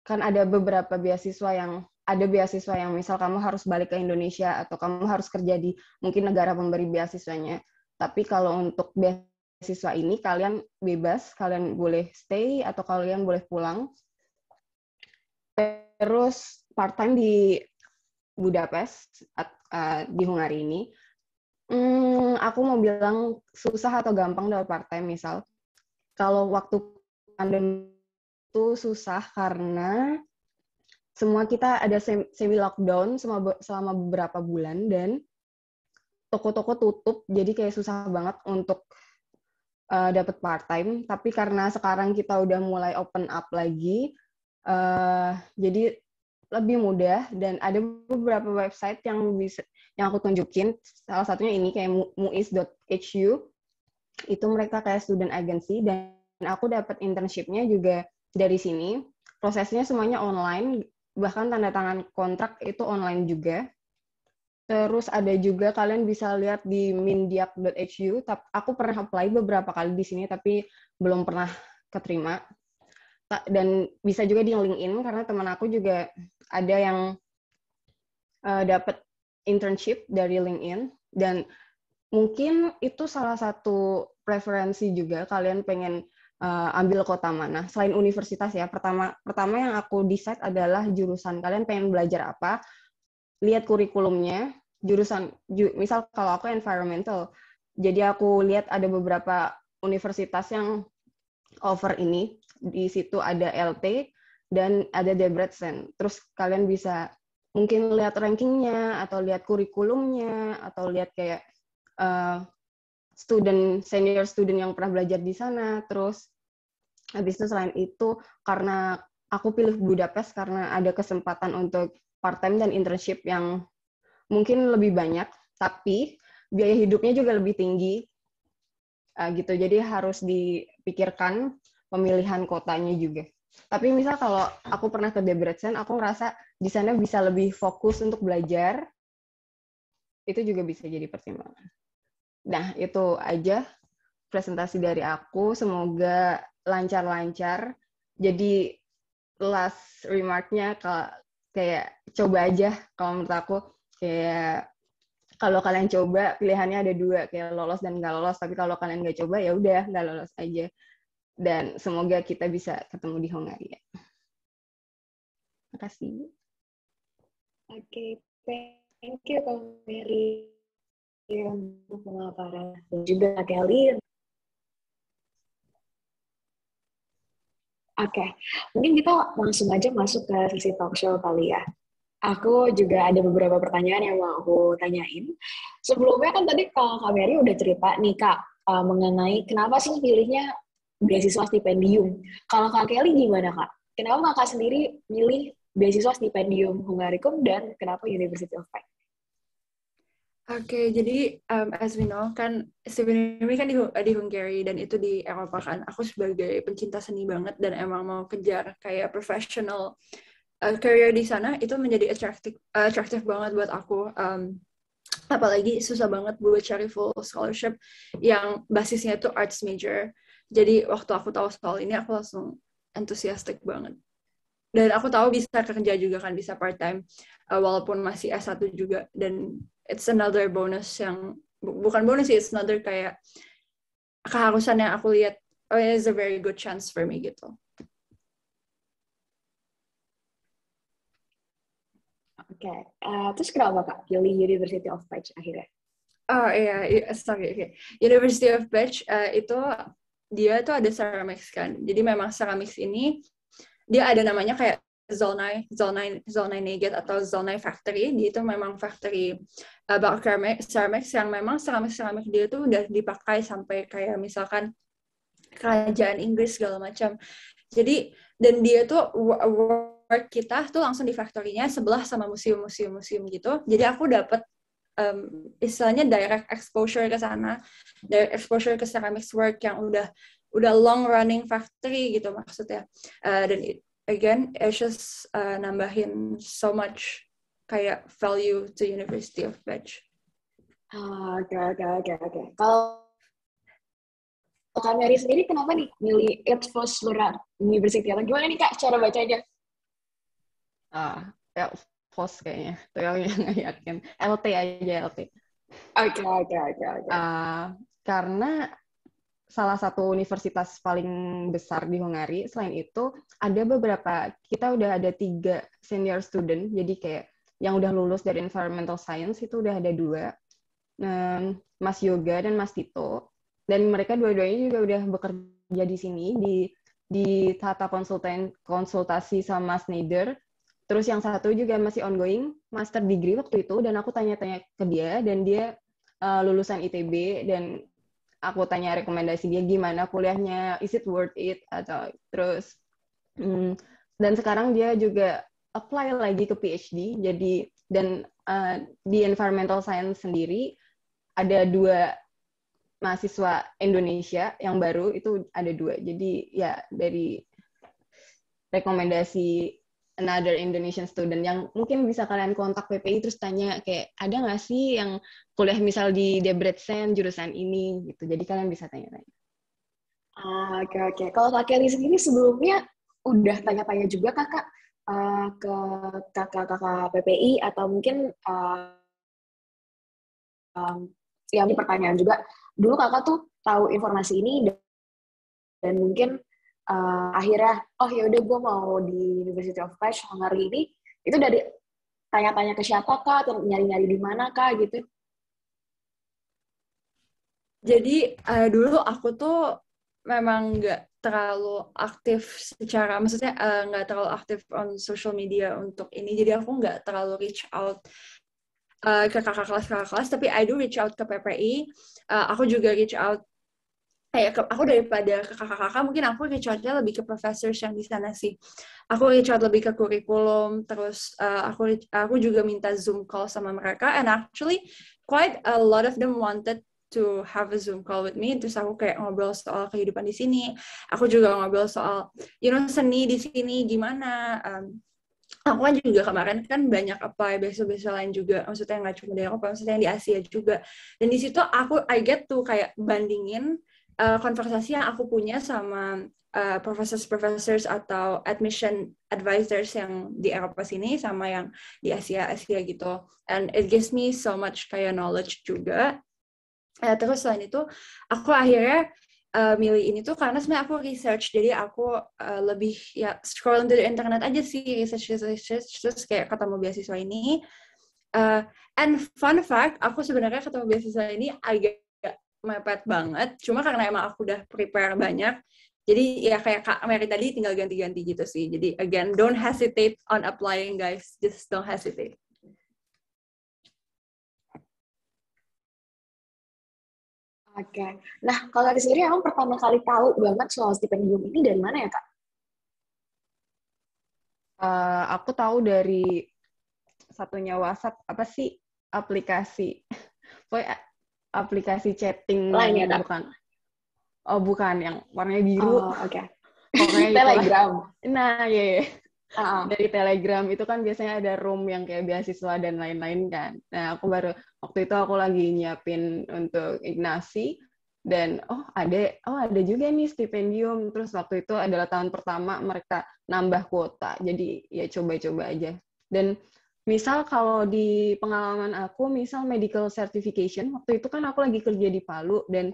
kan ada beberapa beasiswa yang ada beasiswa yang misal kamu harus balik ke Indonesia atau kamu harus kerja di mungkin negara pemberi beasiswanya. Tapi kalau untuk beasiswa ini kalian bebas, kalian boleh stay atau kalian boleh pulang. Terus part-time di Budapest, di Hungari ini, aku mau bilang susah atau gampang dapat part-time misal. Kalau waktu pandemi itu susah karena semua kita ada semi lockdown selama beberapa bulan dan toko-toko tutup, jadi kayak susah banget untuk dapat part-time. Tapi karena sekarang kita udah mulai open up lagi, jadi lebih mudah dan ada beberapa website yang aku tunjukin. Salah satunya ini kayak muis.hu. Itu mereka kayak student agency dan aku dapat internship-nya juga dari sini. Prosesnya semuanya online, bahkan tanda tangan kontrak itu online juga. Terus ada juga kalian bisa lihat di mindiak.hu. Aku pernah apply beberapa kali di sini tapi belum pernah keterima. Dan bisa juga di LinkedIn karena teman aku juga ada yang dapat internship dari LinkedIn dan mungkin itu salah satu preferensi juga kalian pengen ambil kota mana selain universitas ya. Pertama yang aku decide adalah jurusan. Kalian pengen belajar apa, lihat kurikulumnya, jurusan misal kalau aku environmental, jadi aku lihat ada beberapa universitas yang offer ini. Di situ ada LT dan ada Debrecen. Terus kalian bisa mungkin lihat rankingnya atau lihat kurikulumnya atau lihat kayak senior student yang pernah belajar di sana. Terus habis itu selain itu karena aku pilih Budapest karena ada kesempatan untuk part-time dan internship yang mungkin lebih banyak, tapi biaya hidupnya juga lebih tinggi. Gitu. Jadi harus dipikirkan pemilihan kotanya juga. Tapi misal kalau aku pernah ke Debrecen, aku ngerasa di sana bisa lebih fokus untuk belajar. Itu juga bisa jadi pertimbangan. Nah, itu aja presentasi dari aku. Semoga lancar-lancar. Jadi last remark-nya kayak coba aja kalau menurut aku. Kayak kalau kalian coba pilihannya ada dua, kayak lolos dan nggak lolos. Tapi kalau kalian nggak coba ya udah nggak lolos aja. Dan semoga kita bisa ketemu di Hongaria. Terima kasih. Oke, thank you Kak Mary untuk pemaparan dan juga Kelly. Oke, mungkin kita langsung aja masuk ke sesi talk show kali ya. Aku juga ada beberapa pertanyaan yang mau aku tanyain. Sebelumnya kan tadi Kak Mary udah cerita nih Kak mengenai kenapa sih pilihnya beasiswa stipendium. Kalau Kak Kelly gimana Kak? Kenapa Kakak sendiri milih beasiswa stipendium Hungaricum dan kenapa University of Prague? Oke, jadi as we know kan stipendium ini kan di Hungary dan itu di Eropa kan. Aku sebagai pencinta seni banget dan emang mau kejar kayak professional career di sana, itu menjadi attractive banget buat aku. Apalagi susah banget buat cari full scholarship yang basisnya itu arts major. Jadi waktu aku tahu soal ini aku langsung enthusiastic banget. Dan aku tahu bisa kerja juga kan, bisa part-time walaupun masih S1 juga. Dan it's another bonus yang, bukan bonus sih, it's another kayak keharusan yang aku lihat, oh it's a very good chance for me gitu. Oke, terus kenapa Kak pilih University of Prague akhirnya? Oh iya, sorry. Okay. University of Prague itu dia tuh ada ceramics kan. Jadi memang ceramics ini dia ada namanya kayak Zolnay Neget atau Zolnay Factory. Dia itu memang factory about ceramics yang memang ceramik dia tuh udah dipakai sampai kayak misalkan kerajaan Inggris segala macam. Jadi dan dia tuh work kita tuh langsung di factory-nya sebelah sama museum gitu. Jadi aku dapat istilahnya direct exposure ke sana, direct exposure ke ceramics work yang udah long running factory gitu maksudnya. Dan again, it's just nambahin so much kayak value to University of Prague. Oke. Kalau Kak Mary sendiri kenapa nih milih University? Atau gimana nih Kak cara bacanya? FOS kayaknya. Itu yang nggak yakin. LT aja, LT. Oke. Karena salah satu universitas paling besar di Hungari. Selain itu, ada beberapa, kita udah ada 3 senior student, jadi kayak yang udah lulus dari environmental science itu udah ada 2, Mas Yoga dan Mas Tito. Dan mereka dua-duanya juga udah bekerja di sini, di Tata konsultasi sama Schneider. Terus yang satu juga masih ongoing, master degree waktu itu, dan aku tanya-tanya ke dia, dan dia lulusan ITB, dan aku tanya rekomendasi dia gimana kuliahnya, is it worth it, atau terus dan sekarang dia juga apply lagi ke PhD. Jadi dan di environmental science sendiri ada 2 mahasiswa Indonesia yang baru, itu ada 2. Jadi ya dari rekomendasi another Indonesian student yang mungkin bisa kalian kontak PPI terus tanya kayak ada nggak sih yang kuliah misal di Debrecen jurusan ini gitu. Jadi kalian bisa tanya-tanya. Oke. Kalau Kak Kelly sendiri sebelumnya udah tanya-tanya juga Kakak ke kakak-kakak PPI atau mungkin yang ini pertanyaan juga. Dulu Kakak tuh tahu informasi ini dan mungkin akhirnya, oh ya udah gue mau di University of Pech Hungary ini, itu dari tanya-tanya ke siapa kah, atau nyari-nyari di mana kah gitu? Jadi dulu aku tuh memang nggak terlalu aktif secara, maksudnya nggak terlalu aktif on social media untuk ini, jadi aku nggak terlalu reach out ke kakak kelas, tapi I do reach out ke PPI, aku juga reach out kayak aku daripada ke kakak-kakak, mungkin aku reach out-nya lebih ke professors yang di sana sih. Aku reach out lebih ke kurikulum, terus aku juga minta Zoom call sama mereka, and actually quite a lot of them wanted to have a Zoom call with me. Terus aku kayak ngobrol soal kehidupan di sini. Aku juga ngobrol soal, seni di sini gimana. Aku kan juga kemarin kan banyak apply beasiswa lain juga, maksudnya nggak cuma di Eropa, maksudnya yang di Asia juga. Dan di situ I get to kayak bandingin konversasi yang aku punya sama professors atau admission advisors yang di Eropa sini sama yang di Asia gitu. And it gives me so much kayak knowledge juga. Terus selain itu, aku akhirnya milih ini tuh karena sebenarnya aku research, jadi aku lebih ya scroll di internet aja sih, research terus kayak ketemu beasiswa ini. And fun fact, aku sebenarnya ketemu beasiswa ini agak mepet banget, cuma karena emang aku udah prepare banyak, jadi ya kayak Kak Mary tadi tinggal ganti-ganti gitu sih. Jadi again, don't hesitate on applying guys, just don't hesitate. Oke. Nah, kalau dari sendiri emang pertama kali tahu banget soal stipendium ini dari mana ya, Kak? Aku tahu dari satunya WhatsApp, apa sih aplikasi? Pokoknya aplikasi chatting. Lain ya, Kak? Bukan. Oh, bukan. Yang warnanya biru. Oh, oke. Pokoknya Telegram. Nah, iya. Dari Telegram itu kan biasanya ada room yang kayak beasiswa dan lain-lain kan. Nah, waktu itu aku lagi nyiapin untuk Ignasi dan ada juga nih stipendium. Terus waktu itu adalah tahun pertama mereka nambah kuota. Jadi ya coba-coba aja. Dan misal kalau di pengalaman aku, misal medical certification, waktu itu kan aku lagi kerja di Palu dan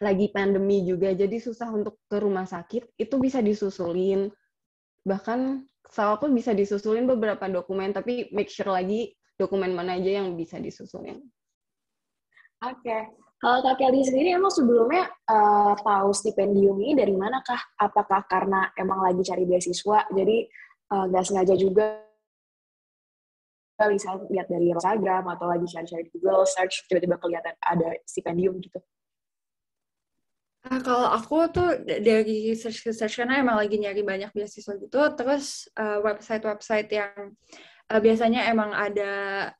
lagi pandemi juga, jadi susah untuk ke rumah sakit, itu bisa disusulin. Bahkan aku bisa disusulin beberapa dokumen, tapi make sure lagi dokumen mana aja yang bisa disusulin. Oke. Kalau Kak Kelly sendiri emang sebelumnya tahu stipendium ini dari mana kah? Apakah karena emang lagi cari beasiswa, jadi nggak sengaja juga bisa lihat dari Instagram atau lagi cari-cari di Google search, tiba-tiba kelihatan ada stipendium gitu? Kalau aku tuh dari research karena emang lagi nyari banyak beasiswa gitu, terus website-website yang biasanya emang ada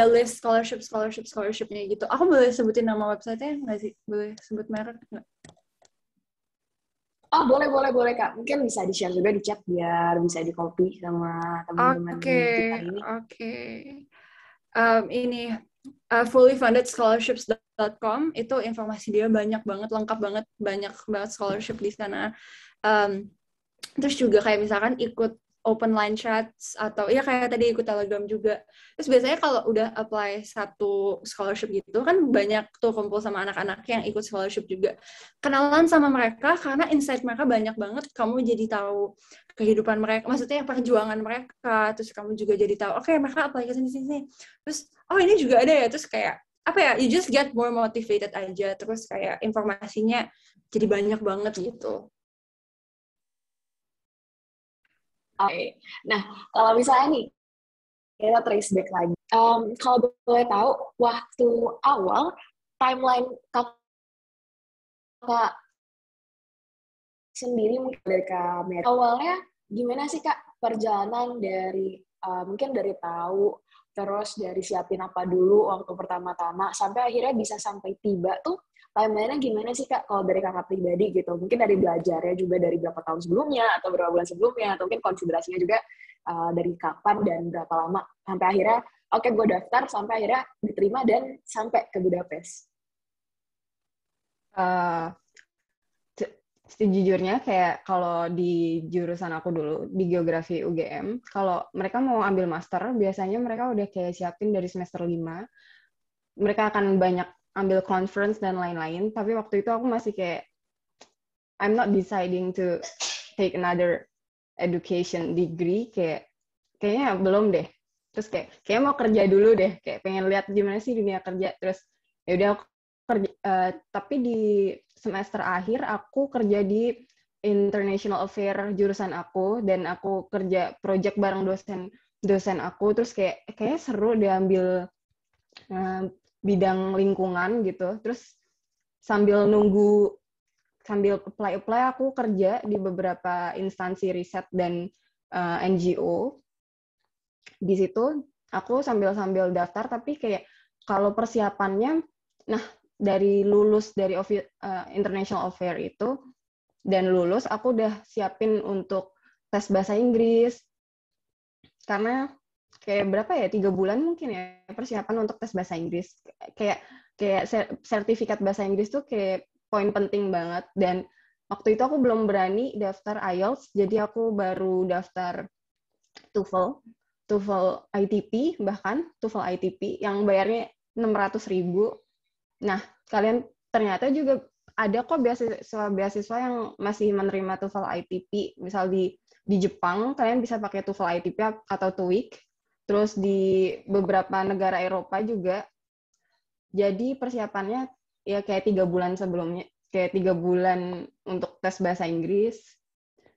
list scholarship-nya gitu. Aku boleh sebutin nama website-nya nggak sih? Boleh sebut merek nggak? Oh, boleh Kak. Mungkin bisa di-share juga di chat biar bisa di-copy sama teman-teman kita ini. Oke. Ini fullyfundedscholarships.com, itu informasi dia banyak banget, lengkap banget, banyak banget scholarship di sana. Terus juga kayak misalkan ikut open line chats atau ya kayak tadi ikut Telegram juga. Terus biasanya kalau udah apply satu scholarship gitu kan banyak tuh kumpul sama anak-anak yang ikut scholarship juga. Kenalan sama mereka karena insight mereka banyak banget, kamu jadi tahu kehidupan mereka, maksudnya perjuangan mereka, terus kamu juga jadi tahu oke, mereka apply ke sini. Terus oh ini juga ada ya, terus kayak apa ya, you just get more motivated aja, terus kayak informasinya jadi banyak banget gitu. Oke, nah kalau misalnya nih kita trace back lagi, kalau boleh tahu waktu awal timeline kakak sendiri mungkin dari Kak Mary, awalnya gimana sih Kak perjalanan dari mungkin dari tahu terus dari siapin apa dulu waktu pertama-tama sampai akhirnya bisa sampai tiba tuh timeline-nya gimana sih Kak kalau dari kakak pribadi gitu, mungkin dari belajarnya juga dari berapa tahun sebelumnya atau berapa bulan sebelumnya atau mungkin konsiderasinya juga dari kapan dan berapa lama sampai akhirnya oke, gue daftar sampai akhirnya diterima dan sampai ke Budapest. Sejujurnya kayak kalau di jurusan aku dulu di geografi UGM, kalau mereka mau ambil master biasanya mereka udah kayak siapin dari semester 5. Mereka akan banyak ambil conference dan lain-lain, tapi waktu itu aku masih kayak I'm not deciding to take another education degree, kayaknya belum deh. Terus kayak mau kerja dulu deh, kayak pengen lihat gimana sih dunia kerja. Terus ya udah aku kerja, tapi di semester akhir aku kerja di International Affair jurusan aku, dan aku kerja project bareng dosen aku. Terus kayaknya seru diambil bidang lingkungan gitu. Terus sambil apply aku kerja di beberapa instansi riset dan NGO. Di situ aku sambil daftar, tapi kayak kalau persiapannya, nah dari lulus dari International Affair itu dan lulus aku udah siapin untuk tes bahasa Inggris, karena kayak berapa ya, 3 bulan mungkin ya persiapan untuk tes bahasa Inggris. Kayak sertifikat bahasa Inggris tuh kayak poin penting banget, dan waktu itu aku belum berani daftar IELTS, jadi aku baru daftar TOEFL ITP, bahkan TOEFL ITP yang bayarnya 600.000. Nah, kalian ternyata juga ada kok beasiswa yang masih menerima TOEFL ITP. Misal di Jepang kalian bisa pakai TOEFL ITP atau TOEIC. Terus di beberapa negara Eropa juga. Jadi persiapannya ya kayak 3 bulan sebelumnya, kayak 3 bulan untuk tes bahasa Inggris.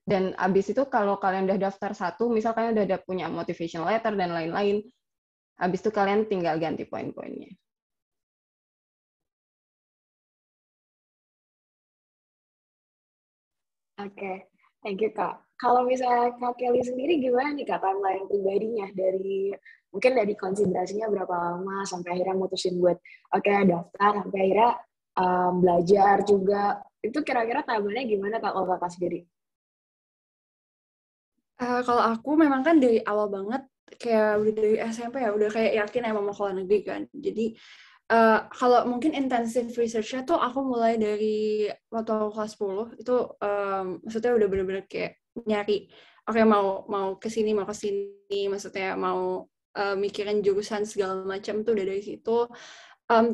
Dan abis itu kalau kalian udah daftar satu, misal kalian udah punya motivation letter dan lain-lain, abis itu kalian tinggal ganti poin-poinnya. Oke, thank you Kak. Kalau misalnya Kak Kelly sendiri gimana nih Kak timeline pribadinya, mungkin dari konsiderasinya berapa lama sampai akhirnya mutusin buat oke, daftar sampai akhirnya belajar juga, itu kira-kira timeline-nya gimana Kak kalau Kakak sendiri? Kalau aku memang kan dari awal banget kayak udah dari SMP ya udah kayak yakin emang mau ke luar negeri kan. Jadi kalau mungkin intensive research-nya tuh aku mulai dari waktu aku kelas 10 itu maksudnya udah bener-bener kayak nyari oke, mau kesini maksudnya mau mikirin jurusan segala macam tuh udah dari situ.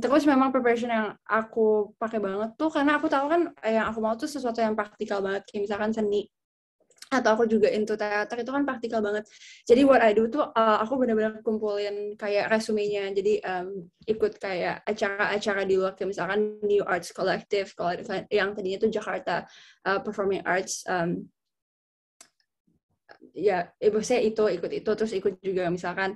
Terus memang preparation yang aku pakai banget tuh karena aku tahu kan yang aku mau tuh sesuatu yang praktikal banget, kayak misalkan seni atau aku juga into teater, itu kan praktikal banget. Jadi what I do tuh aku benar-benar kumpulin kayak resumenya. Jadi ikut kayak acara-acara di luar, kayak misalkan New Arts Collective yang tadinya tuh Jakarta Performing Arts. Ya, saya ikut itu, terus ikut juga misalkan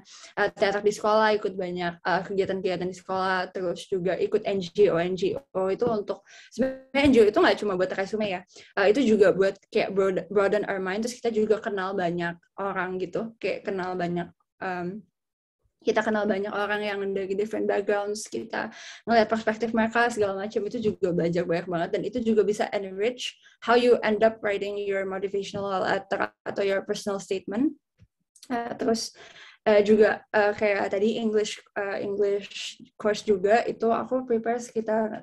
teater di sekolah, ikut banyak kegiatan-kegiatan di sekolah, terus juga ikut NGO itu untuk, sebenarnya NGO itu nggak cuma buat resume ya, itu juga buat kayak broaden our mind, terus kita juga kenal banyak orang gitu, kayak kita kenal banyak orang yang dari different backgrounds, kita ngeliat perspektif mereka segala macam, itu juga belajar banyak banget, dan itu juga bisa enrich how you end up writing your motivational letter atau your personal statement. Terus juga kayak tadi English course juga, itu aku prepare sekitar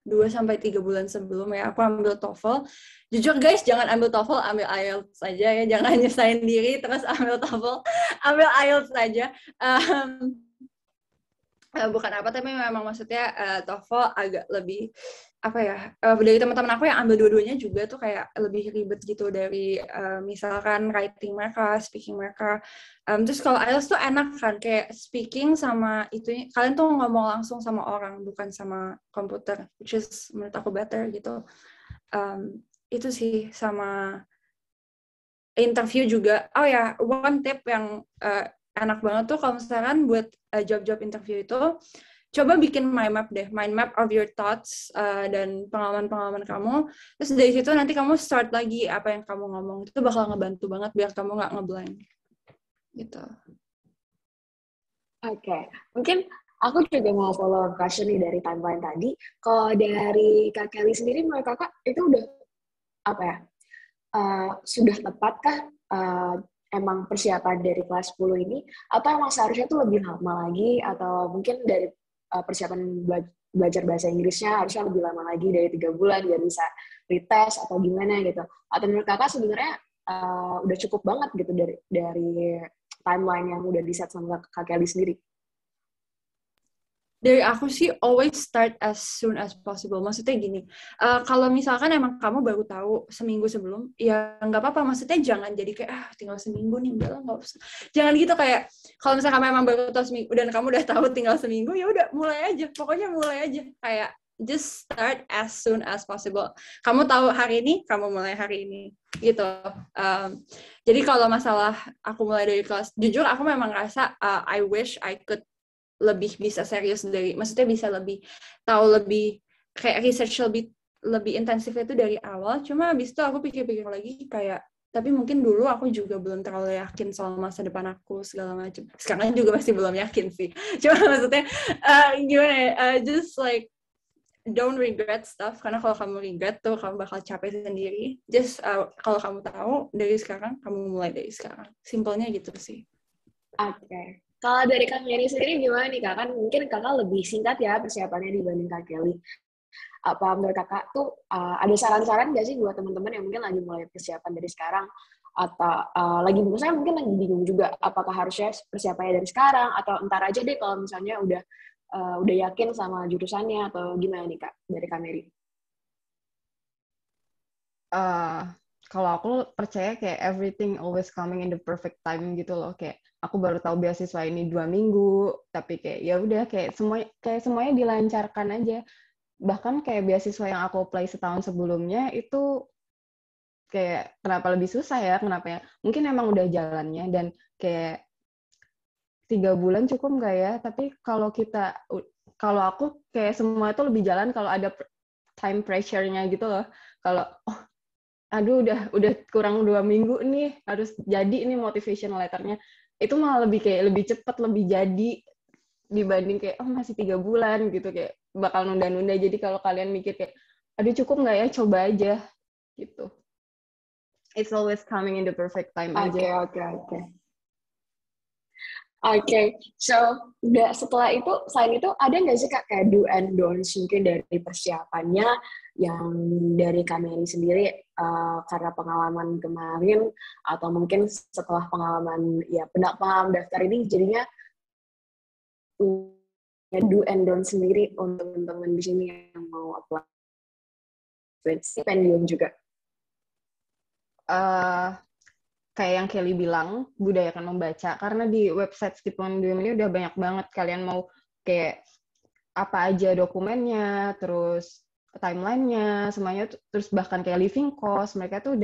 2-3 bulan sebelum ya, aku ambil TOEFL. Jujur guys, jangan ambil TOEFL, ambil IELTS aja ya. Jangan nyesain diri terus ambil TOEFL, ambil IELTS aja. Bukan apa, tapi memang maksudnya TOEFL agak lebih apa ya, dari teman-teman aku yang ambil dua-duanya juga tuh kayak lebih ribet gitu dari misalkan writing mereka, speaking mereka. Terus kalau IELTS tuh enak kan, kayak speaking sama itu kalian tuh ngomong langsung sama orang, bukan sama komputer, which is menurut aku better gitu. Itu sih, sama interview juga. Oh ya, one tip yang enak banget tuh kalau misalkan buat job-job interview itu, coba bikin mind map deh, mind map of your thoughts dan pengalaman-pengalaman kamu. Terus dari situ nanti kamu start lagi apa yang kamu ngomong. Itu bakal ngebantu banget biar kamu nggak ngeblank. Gitu. Oke, mungkin aku juga mau follow up question nih dari timeline tadi. Kalau dari Kak Kelly sendiri, menurut Kakak itu udah apa ya? Sudah tepatkah emang persiapan dari kelas 10 ini, atau emang seharusnya tuh lebih lama lagi, atau mungkin dari persiapan belajar bahasa Inggrisnya harusnya lebih lama lagi dari 3 bulan biar bisa retest atau gimana gitu? Atau menurut Kakak sebenarnya udah cukup banget gitu dari timeline yang udah di-set sama Kak Kelly sendiri? Dari aku sih always start as soon as possible. Maksudnya gini, kalau misalkan emang kamu baru tahu seminggu sebelum, ya nggak apa-apa. Maksudnya jangan jadi kayak tinggal seminggu nih, udah lah nggak usah. Jangan gitu kayak kalau misalkan kamu emang baru tahu seminggu dan kamu udah tahu tinggal seminggu, ya udah mulai aja. Pokoknya mulai aja. Kayak just start as soon as possible. Kamu tahu hari ini, kamu mulai hari ini gitu. Jadi kalau masalah aku mulai dari kelas, jujur aku memang ngerasa I wish I could lebih bisa serius dari, maksudnya bisa lebih tahu lebih kayak research lebih intensif itu dari awal. Cuma habis itu aku pikir-pikir lagi kayak, tapi mungkin dulu aku juga belum terlalu yakin soal masa depan aku segala macam. Sekarang juga masih belum yakin sih. Cuma maksudnya gimana ya, just like don't regret stuff, karena kalau kamu regret tuh kamu bakal capek sendiri. Just kalau kamu tahu dari sekarang, kamu mulai dari sekarang. Simpelnya gitu sih. Oke. Kalau dari Kak Kelly sendiri gimana nih Kak? Kan mungkin Kakak lebih singkat ya persiapannya dibanding Kak Kelly. Apa menurut Kakak tuh ada saran-saran nggak sih buat teman-teman yang mungkin lagi mulai persiapan dari sekarang? Atau lagi bingung, saya mungkin lagi bingung juga apakah harusnya persiapannya dari sekarang atau entar aja deh kalau misalnya udah yakin sama jurusannya, atau gimana nih Kak dari Kak Mary? Kalau aku percaya kayak everything always coming in the perfect time gitu loh. Kayak aku baru tahu beasiswa ini 2 minggu, tapi kayak ya udah kayak semuanya dilancarkan aja. Bahkan kayak beasiswa yang aku apply setahun sebelumnya itu kayak kenapa lebih susah ya? Kenapa ya? Mungkin emang udah jalannya dan kayak 3 bulan cukup nggak ya? Tapi kalau aku kayak semua itu lebih jalan kalau ada time pressure-nya gitu loh. Kalau aduh udah kurang 2 minggu nih, harus jadi ini motivation letter-nya. Itu malah lebih cepat, lebih jadi dibanding kayak masih 3 bulan gitu, kayak bakal nunda-nunda. Jadi kalau kalian mikir kayak aduh cukup nggak ya, coba aja gitu. It's always coming in the perfect time aja. Oke, so setelah itu, selain itu ada nggak sih Kak kayak do and don'ts mungkin dari persiapannya yang dari Kak Mary sendiri karena pengalaman kemarin atau mungkin setelah pengalaman pengalaman daftar ini jadinya do and don'ts sendiri untuk teman-teman di sini yang mau apply stipendium juga? Kayak yang Kelly bilang, budayakan membaca. Karena di website stipendium ini udah banyak banget. Kalian mau kayak apa aja dokumennya, terus timeline-nya, semuanya, terus bahkan kayak living cost, mereka tuh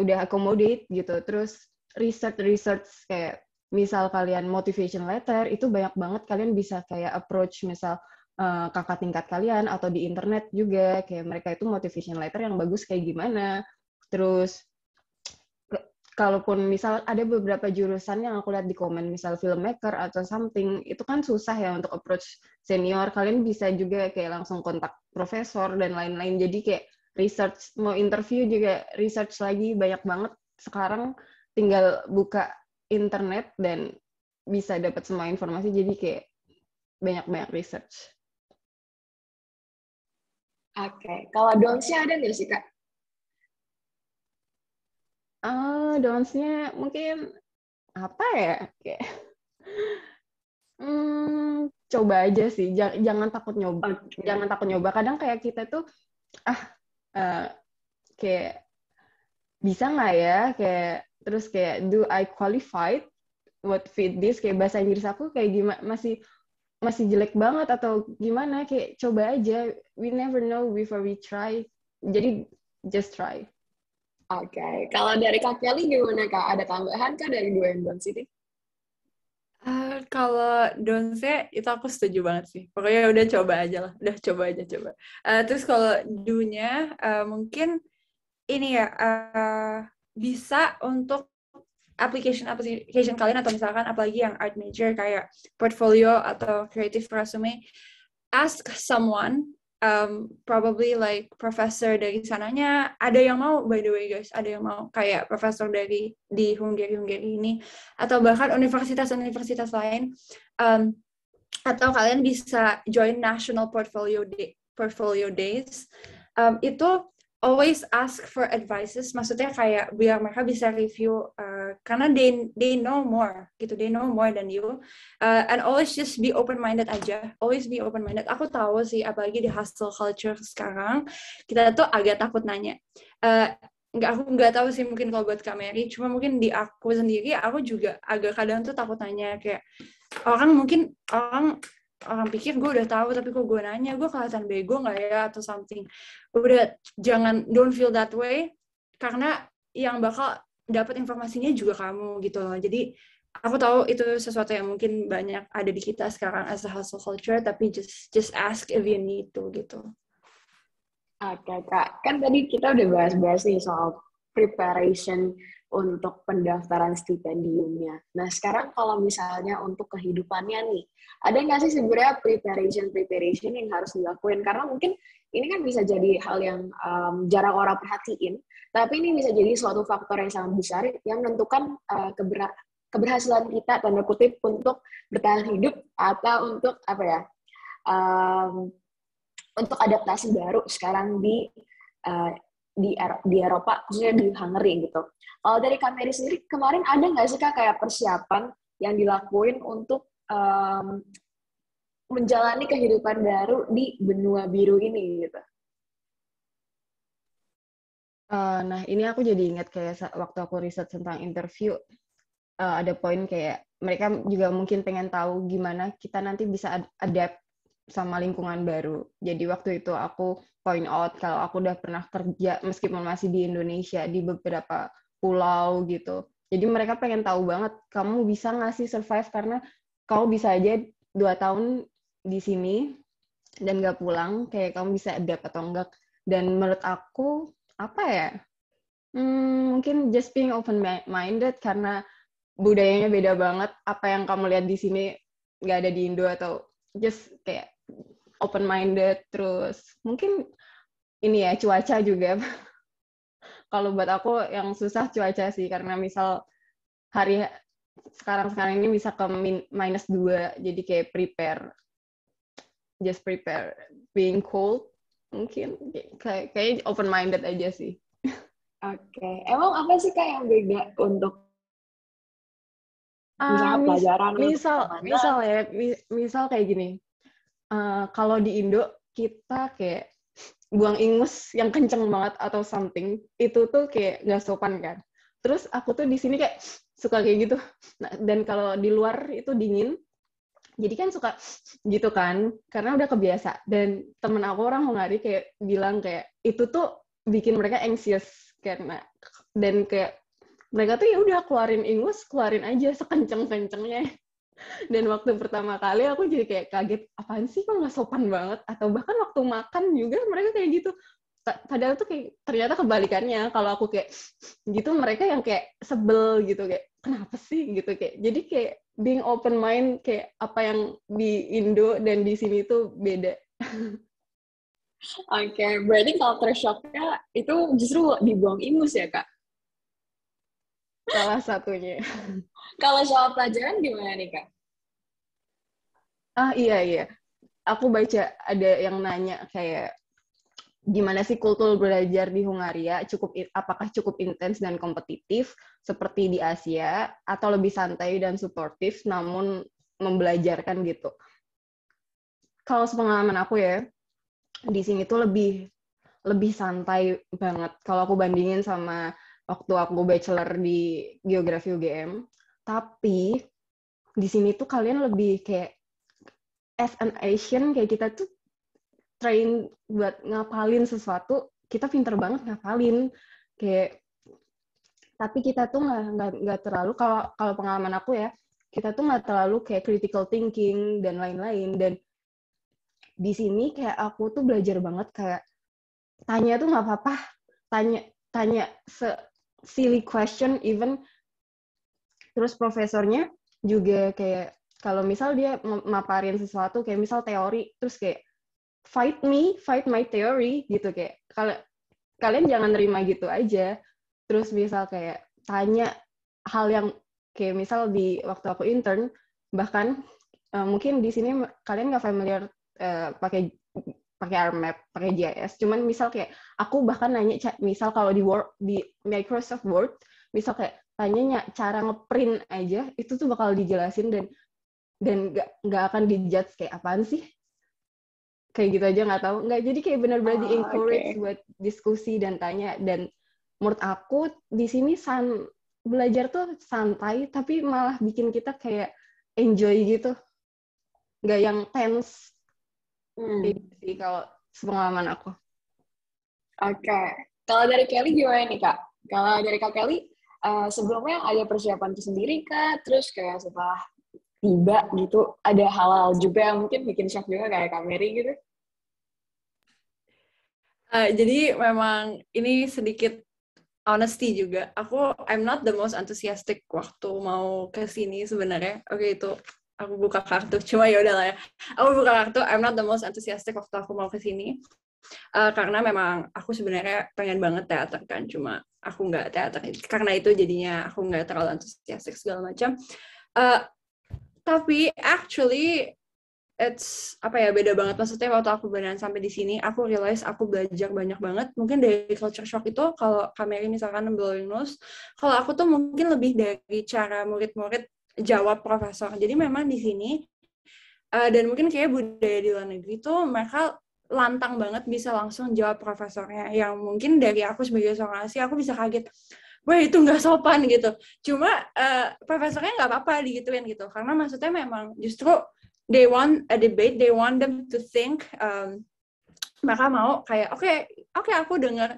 udah accommodate gitu. Terus research kayak misal kalian motivation letter, itu banyak banget kalian bisa kayak approach misal kakak tingkat kalian atau di internet juga, kayak mereka itu motivation letter yang bagus kayak gimana. Terus kalaupun misal ada beberapa jurusan yang aku lihat di komen, misal filmmaker atau something, itu kan susah ya untuk approach senior. Kalian bisa juga kayak langsung kontak profesor dan lain-lain. Jadi kayak research, mau interview juga research lagi, banyak banget. Sekarang tinggal buka internet dan bisa dapat semua informasi. Jadi kayak banyak-banyak research. Oke. Kalau donsnya ada nggak sih, Kak? Donsnya mungkin apa ya? Kayak, coba aja sih. Jangan takut nyoba. Oke. Jangan takut nyoba. Kadang kayak kita tuh, kayak bisa nggak ya? Kayak terus kayak do I qualified what fit this? Kayak bahasa Inggris aku kayak gimana? Masih jelek banget atau gimana? Kayak coba aja. We never know before we try. Jadi just try. Oke. Kalau dari Kak Kelly gimana, Kak? Ada tambahan Kak dari Do and Don'ts ini? Kalau don'ts-nya itu aku setuju banget sih. Pokoknya udah coba aja lah. Udah coba aja, coba. Terus kalau do-nya, mungkin ini ya, bisa untuk application kalian, atau misalkan apalagi yang art major kayak portfolio atau creative resume, ask someone, probably like professor dari sananya. Ada yang mau, by the way guys, ada yang mau kayak profesor di Hungary ini, atau bahkan universitas-universitas lain, atau kalian bisa join National Portfolio Days. Itu always ask for advices, maksudnya kayak biar mereka bisa review, karena they know more gitu, they know more than you, and always just be open-minded aja, always be open-minded. Aku tahu sih, apalagi di hustle culture sekarang, kita tuh agak takut nanya. Aku nggak tahu sih mungkin kalau buat Kak Mary, cuma mungkin di aku sendiri, aku juga agak kadang tuh takut nanya, kayak orang pikir gue udah tahu, tapi kok gue nanya, gue kelihatan bego nggak ya atau something. Udah, don't feel that way, karena yang bakal dapat informasinya juga kamu gitu loh. Jadi aku tahu itu sesuatu yang mungkin banyak ada di kita sekarang as a hustle culture, tapi just ask if you need to gitu. Oke, Kak. Kan tadi kita udah bahas-bahas nih soal preparation untuk pendaftaran stipendiumnya. Nah, sekarang kalau misalnya untuk kehidupannya nih, ada nggak sih sebenarnya preparation yang harus dilakuin? Karena mungkin ini kan bisa jadi hal yang jarang orang perhatiin, tapi ini bisa jadi suatu faktor yang sangat besar yang menentukan keberhasilan kita, tanda kutip, untuk bertahan hidup atau untuk apa ya? Untuk adaptasi baru sekarang di Eropa, khususnya di Hungary gitu. Kalau dari Kak Mary sendiri, kemarin ada nggak sih Kak kayak persiapan yang dilakuin untuk menjalani kehidupan baru di benua biru ini gitu? Nah, ini aku jadi ingat kayak waktu aku riset tentang interview, ada poin kayak mereka juga mungkin pengen tahu gimana kita nanti bisa adapt sama lingkungan baru. Jadi waktu itu aku point out kalau aku udah pernah kerja meskipun masih di Indonesia di beberapa pulau gitu. Jadi mereka pengen tahu banget kamu bisa nggak sih survive, karena kamu bisa aja 2 tahun di sini dan nggak pulang, kayak kamu bisa adapt atau enggak. Dan menurut aku apa ya? Mungkin just being open-minded, karena budayanya beda banget. Apa yang kamu lihat di sini nggak ada di Indo, atau just kayak open-minded. Terus mungkin ini ya, cuaca juga. Kalau buat aku yang susah cuaca sih, karena misal hari sekarang ini bisa ke -2, jadi kayak just prepare being cold. Mungkin kayak open-minded aja sih. Oke. Emang apa sih Kak yang beda untuk pelajaran? Misal kayak gini. Kalau di Indo kita kayak buang ingus yang kenceng banget atau something, itu tuh kayak nggak sopan kan. Terus aku tuh di sini kayak suka kayak gitu. Nah, dan kalau di luar itu dingin, jadi kan suka gitu kan, karena udah kebiasa. Dan temen aku orang Hungary kayak bilang kayak itu tuh bikin mereka anxious, karena dan kayak mereka tuh ya udah keluarin ingus, keluarin aja sekenceng-kencengnya. Dan waktu pertama kali aku jadi kayak kaget, apaan sih kok nggak sopan banget? Atau bahkan waktu makan juga mereka kayak gitu. Padahal tuh kayak ternyata kebalikannya. Kalau aku kayak gitu, mereka yang kayak sebel gitu, kayak kenapa sih gitu, kayak jadi kayak being open mind, kayak apa yang di Indo dan di sini tuh beda. Oke, berarti culture shock-nya itu justru dibuang ingus ya Kak? Salah satunya. Kalau soal pelajaran gimana nih Kak? Iya. Aku baca ada yang nanya kayak gimana sih kultur belajar di Hungaria, apakah cukup intens dan kompetitif seperti di Asia, atau lebih santai dan suportif namun membelajarkan gitu. Kalau sepengalaman aku ya, di sini tuh lebih santai banget kalau aku bandingin sama waktu aku bachelor di geografi UGM. Tapi di sini tuh kalian lebih kayak as an Asian, kayak kita tuh train buat ngapalin sesuatu, kita pinter banget ngapalin. Kayak tapi kita tuh nggak terlalu, kalau pengalaman aku ya, kita tuh nggak terlalu kayak critical thinking dan lain-lain. Dan di sini kayak aku tuh belajar banget kayak tanya tuh nggak apa-apa, tanya silly question even. Terus profesornya juga kayak kalau misal dia maparin sesuatu kayak misal teori, terus kayak fight my theory gitu, kayak kalian jangan nerima gitu aja. Terus misal kayak tanya hal yang kayak misal di waktu aku intern, bahkan mungkin di sini kalian nggak familiar pakai RMap, pakai GIS. Cuman misal kayak aku bahkan nanya, misal kalau di Microsoft Word, misal kayak tanyanya cara ngeprint aja, itu tuh bakal dijelasin dan nggak akan dijudge kayak apaan sih, kayak gitu aja nggak tahu, nggak, jadi kayak benar-benar di encourage buat diskusi dan tanya. Dan menurut aku di sini belajar tuh santai tapi malah bikin kita kayak enjoy gitu, nggak yang tense. Gitu sih kalau pengalaman aku. Oke. Kalau dari Kelly gimana nih, Kak? Kalau dari Kak Kelly, sebelumnya ada persiapan sendiri, Kak? Terus kayak setelah tiba gitu, ada hal-hal juga yang mungkin bikin shock juga kayak Kak Mary gitu? Jadi memang ini sedikit honesty juga. I'm not the most enthusiastic waktu mau ke sini sebenarnya. Oke, itu aku buka kartu. Cuma ya udahlah ya. Aku buka kartu. I'm not the most enthusiastic waktu aku mau ke sini. Karena memang aku sebenarnya pengen banget teater kan. Cuma aku nggak teater. Karena itu jadinya aku nggak terlalu enthusiastic segala macam. Tapi actually it's beda banget. Maksudnya waktu aku beneran sampai di sini, aku realize aku belajar banyak banget. Mungkin dari culture shock itu, kalau Kak Mary misalkan blowing nose, kalau aku tuh mungkin lebih dari cara murid-murid jawab profesor. Jadi memang di sini, dan mungkin kayak budaya di luar negeri tuh mereka lantang banget bisa langsung jawab profesornya. Yang mungkin dari aku sebagai seorang Asia, aku bisa kaget, wah itu nggak sopan gitu. Cuma profesornya nggak apa-apa digituin gitu. Karena maksudnya memang justru they want a debate, they want them to think. Mereka mau kayak, oke, aku dengar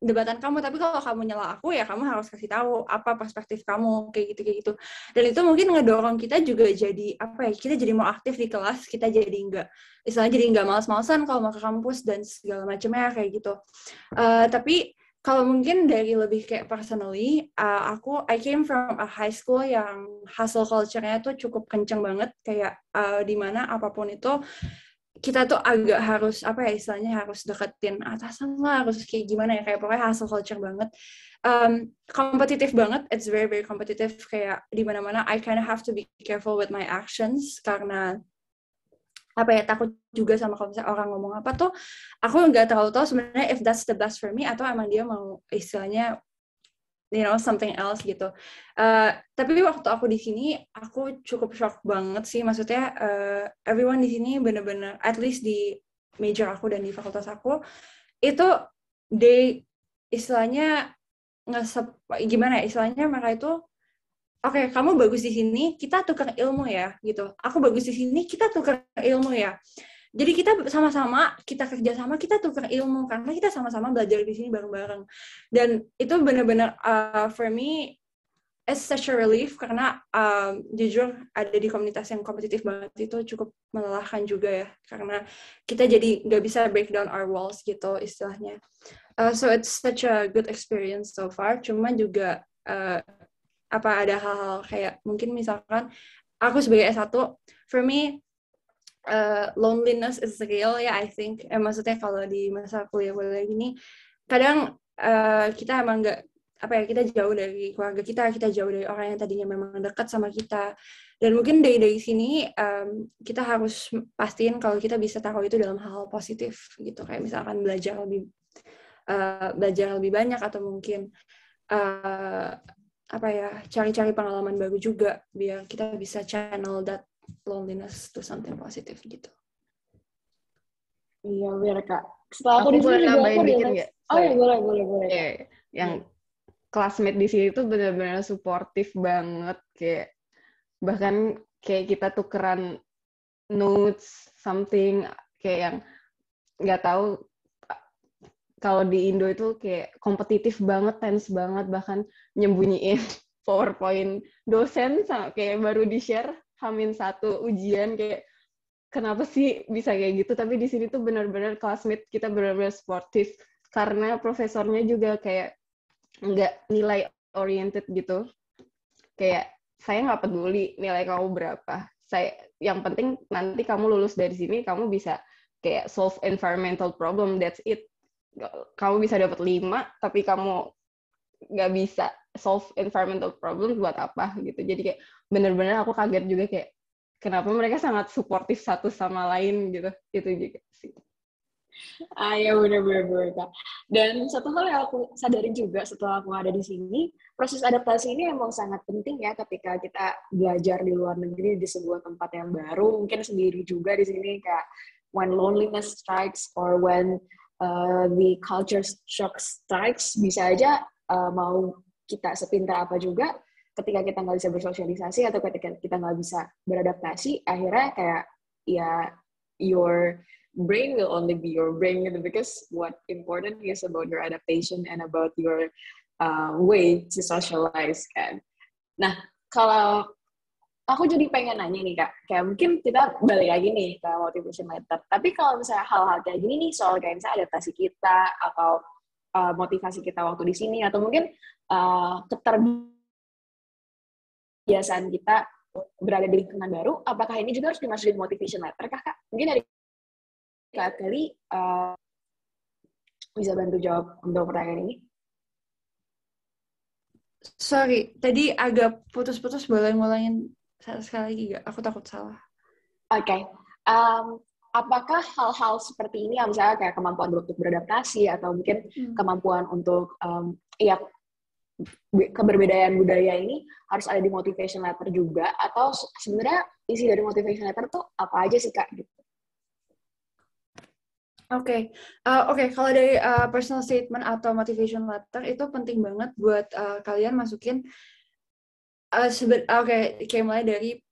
debatan kamu, tapi kalau kamu nyela aku, ya kamu harus kasih tahu apa perspektif kamu, kayak gitu. Dan itu mungkin ngedorong kita juga jadi, kita jadi mau aktif di kelas, kita jadi nggak malas-malasan kalau mau ke kampus dan segala macamnya kayak gitu. Tapi kalau mungkin dari lebih kayak personally, I came from a high school yang hustle culture-nya tuh cukup kenceng banget, kayak di mana apapun itu kita tuh agak harus istilahnya harus deketin atasan lah, harus kayak gimana ya, kayak pokoknya hustle culture banget, kompetitif banget, it's very very competitive, kayak di mana-mana I kind of have to be careful with my actions karena takut juga sama kalau misalnya orang ngomong apa tuh, aku nggak terlalu tahu sebenarnya if that's the best for me atau emang dia mau istilahnya something else gitu. Tapi waktu aku di sini aku cukup shock banget sih, maksudnya everyone di sini bener-bener, at least di major aku dan di fakultas aku itu istilahnya gimana ya, istilahnya mereka itu oke, kamu bagus di sini, kita tukar ilmu ya, gitu. Aku bagus di sini, kita tukar ilmu ya. Jadi kita sama-sama, kita kerjasama, kita tukar ilmu karena kita sama-sama belajar di sini bareng-bareng. Dan itu benar-benar for me it's such a relief karena jujur ada di komunitas yang kompetitif banget itu cukup melelahkan juga ya, karena kita jadi nggak bisa break down our walls gitu istilahnya. So it's such a good experience so far. Cuma juga ada hal-hal kayak mungkin misalkan aku sebagai S1, for me loneliness is real ya, I think. Maksudnya kalau di masa kuliah gini kadang kita emang nggak kita jauh dari keluarga kita jauh dari orang yang tadinya memang dekat sama kita. Dan mungkin dari sini kita harus pastiin kalau kita bisa taruh itu dalam hal positif gitu, kayak misalkan belajar lebih banyak, atau mungkin cari-cari pengalaman baru juga biar kita bisa channel that loneliness to something positive gitu. Iya, biar Kak. Setelah aku boleh nambahin dikit nggak? Oh ya, boleh. Yang classmate di sini tuh benar-benar suportif banget, kayak bahkan kayak kita tukeran notes something, kayak yang nggak tahu, kalau di Indo itu kayak kompetitif banget, tense banget, bahkan nyembunyiin PowerPoint dosen kayak baru di-share H-1 ujian, kayak kenapa sih bisa kayak gitu. Tapi di sini tuh benar-benar classmate kita benar-benar sportif, karena profesornya juga kayak nggak nilai oriented gitu, kayak saya nggak peduli nilai kamu berapa, yang penting nanti kamu lulus dari sini, kamu bisa kayak solve environmental problem, that's it. Kamu bisa dapat 5, tapi kamu nggak bisa solve environmental problem, buat apa gitu. Jadi kayak bener-bener aku kaget juga, kayak kenapa mereka sangat suportif satu sama lain gitu. Itu juga sih. Ya benar-benar Kak. Dan satu hal yang aku sadari juga setelah aku ada di sini, proses adaptasi ini emang sangat penting ya ketika kita belajar di luar negeri di sebuah tempat yang baru, mungkin sendiri juga di sini, kayak when loneliness strikes or when the culture shock strikes, bisa aja mau kita sepintar apa juga, ketika kita nggak bisa bersosialisasi atau ketika kita nggak bisa beradaptasi, akhirnya kayak ya your brain will only be your brain, because what important is about your adaptation and about your way to socialize kan. Nah, kalau aku jadi pengen nanya nih Kak, kayak mungkin kita balik lagi nih ke motivation letter. Tapi kalau misalnya hal-hal kayak gini nih, soal kayak misalnya adaptasi kita atau motivasi kita waktu di sini, atau mungkin keterbiasaan kita berada di lingkungan baru, apakah ini juga harus dimasukin motivation letter Kak? Mungkin dari Kak Kelly bisa bantu jawab untuk pertanyaan ini? Sorry, tadi agak putus-putus, boleh ngulangin sekali lagi nggak? Aku takut salah. Oke. Apakah hal-hal seperti ini, misalnya kayak kemampuan untuk beradaptasi, atau mungkin kemampuan untuk keberbedaan budaya ini harus ada di motivation letter juga, atau sebenarnya isi dari motivation letter tuh apa aja sih Kak? Gitu. Oke, kalau dari personal statement atau motivation letter itu penting banget buat kalian masukin. Kayak mulai dari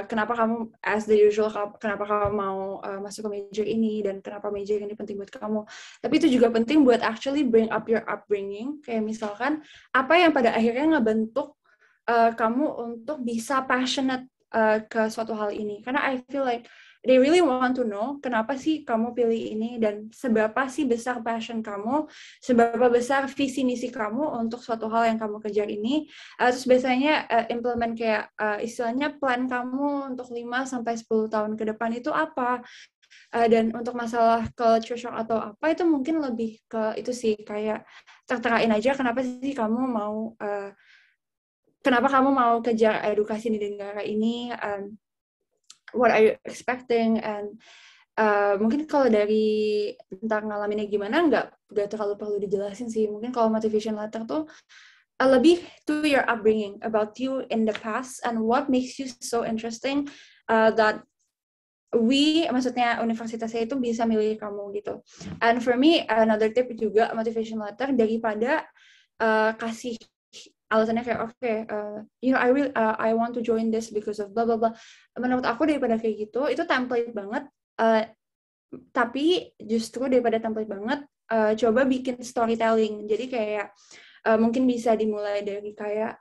kenapa kamu as the usual, kenapa kamu mau masuk ke major ini, dan kenapa major ini penting buat kamu. Tapi itu juga penting buat actually bring up your upbringing. Kayak misalkan apa yang pada akhirnya ngebentuk kamu untuk bisa passionate ke suatu hal ini. Karena I feel like they really want to know kenapa sih kamu pilih ini, dan seberapa sih besar passion kamu, seberapa besar visi misi kamu untuk suatu hal yang kamu kejar ini. Terus biasanya implement kayak istilahnya plan kamu untuk 5-10 tahun ke depan itu apa. Dan untuk masalah culture shock atau apa, itu mungkin lebih ke itu sih, kayak terterain aja kenapa sih kamu mau kejar edukasi di negara ini, what are you expecting, and mungkin kalau dari tentang ngalaminnya gimana, nggak terlalu perlu dijelasin sih. Mungkin kalau motivation letter tuh lebih to your upbringing, about you in the past, and what makes you so interesting that maksudnya universitasnya itu bisa milih kamu gitu. And for me, another tip juga motivation letter, daripada kasih alasannya kayak I want to join this because of blah blah blah. Menurut aku daripada kayak gitu, itu template banget. Tapi justru daripada template banget, coba bikin storytelling. Jadi kayak mungkin bisa dimulai dari kayak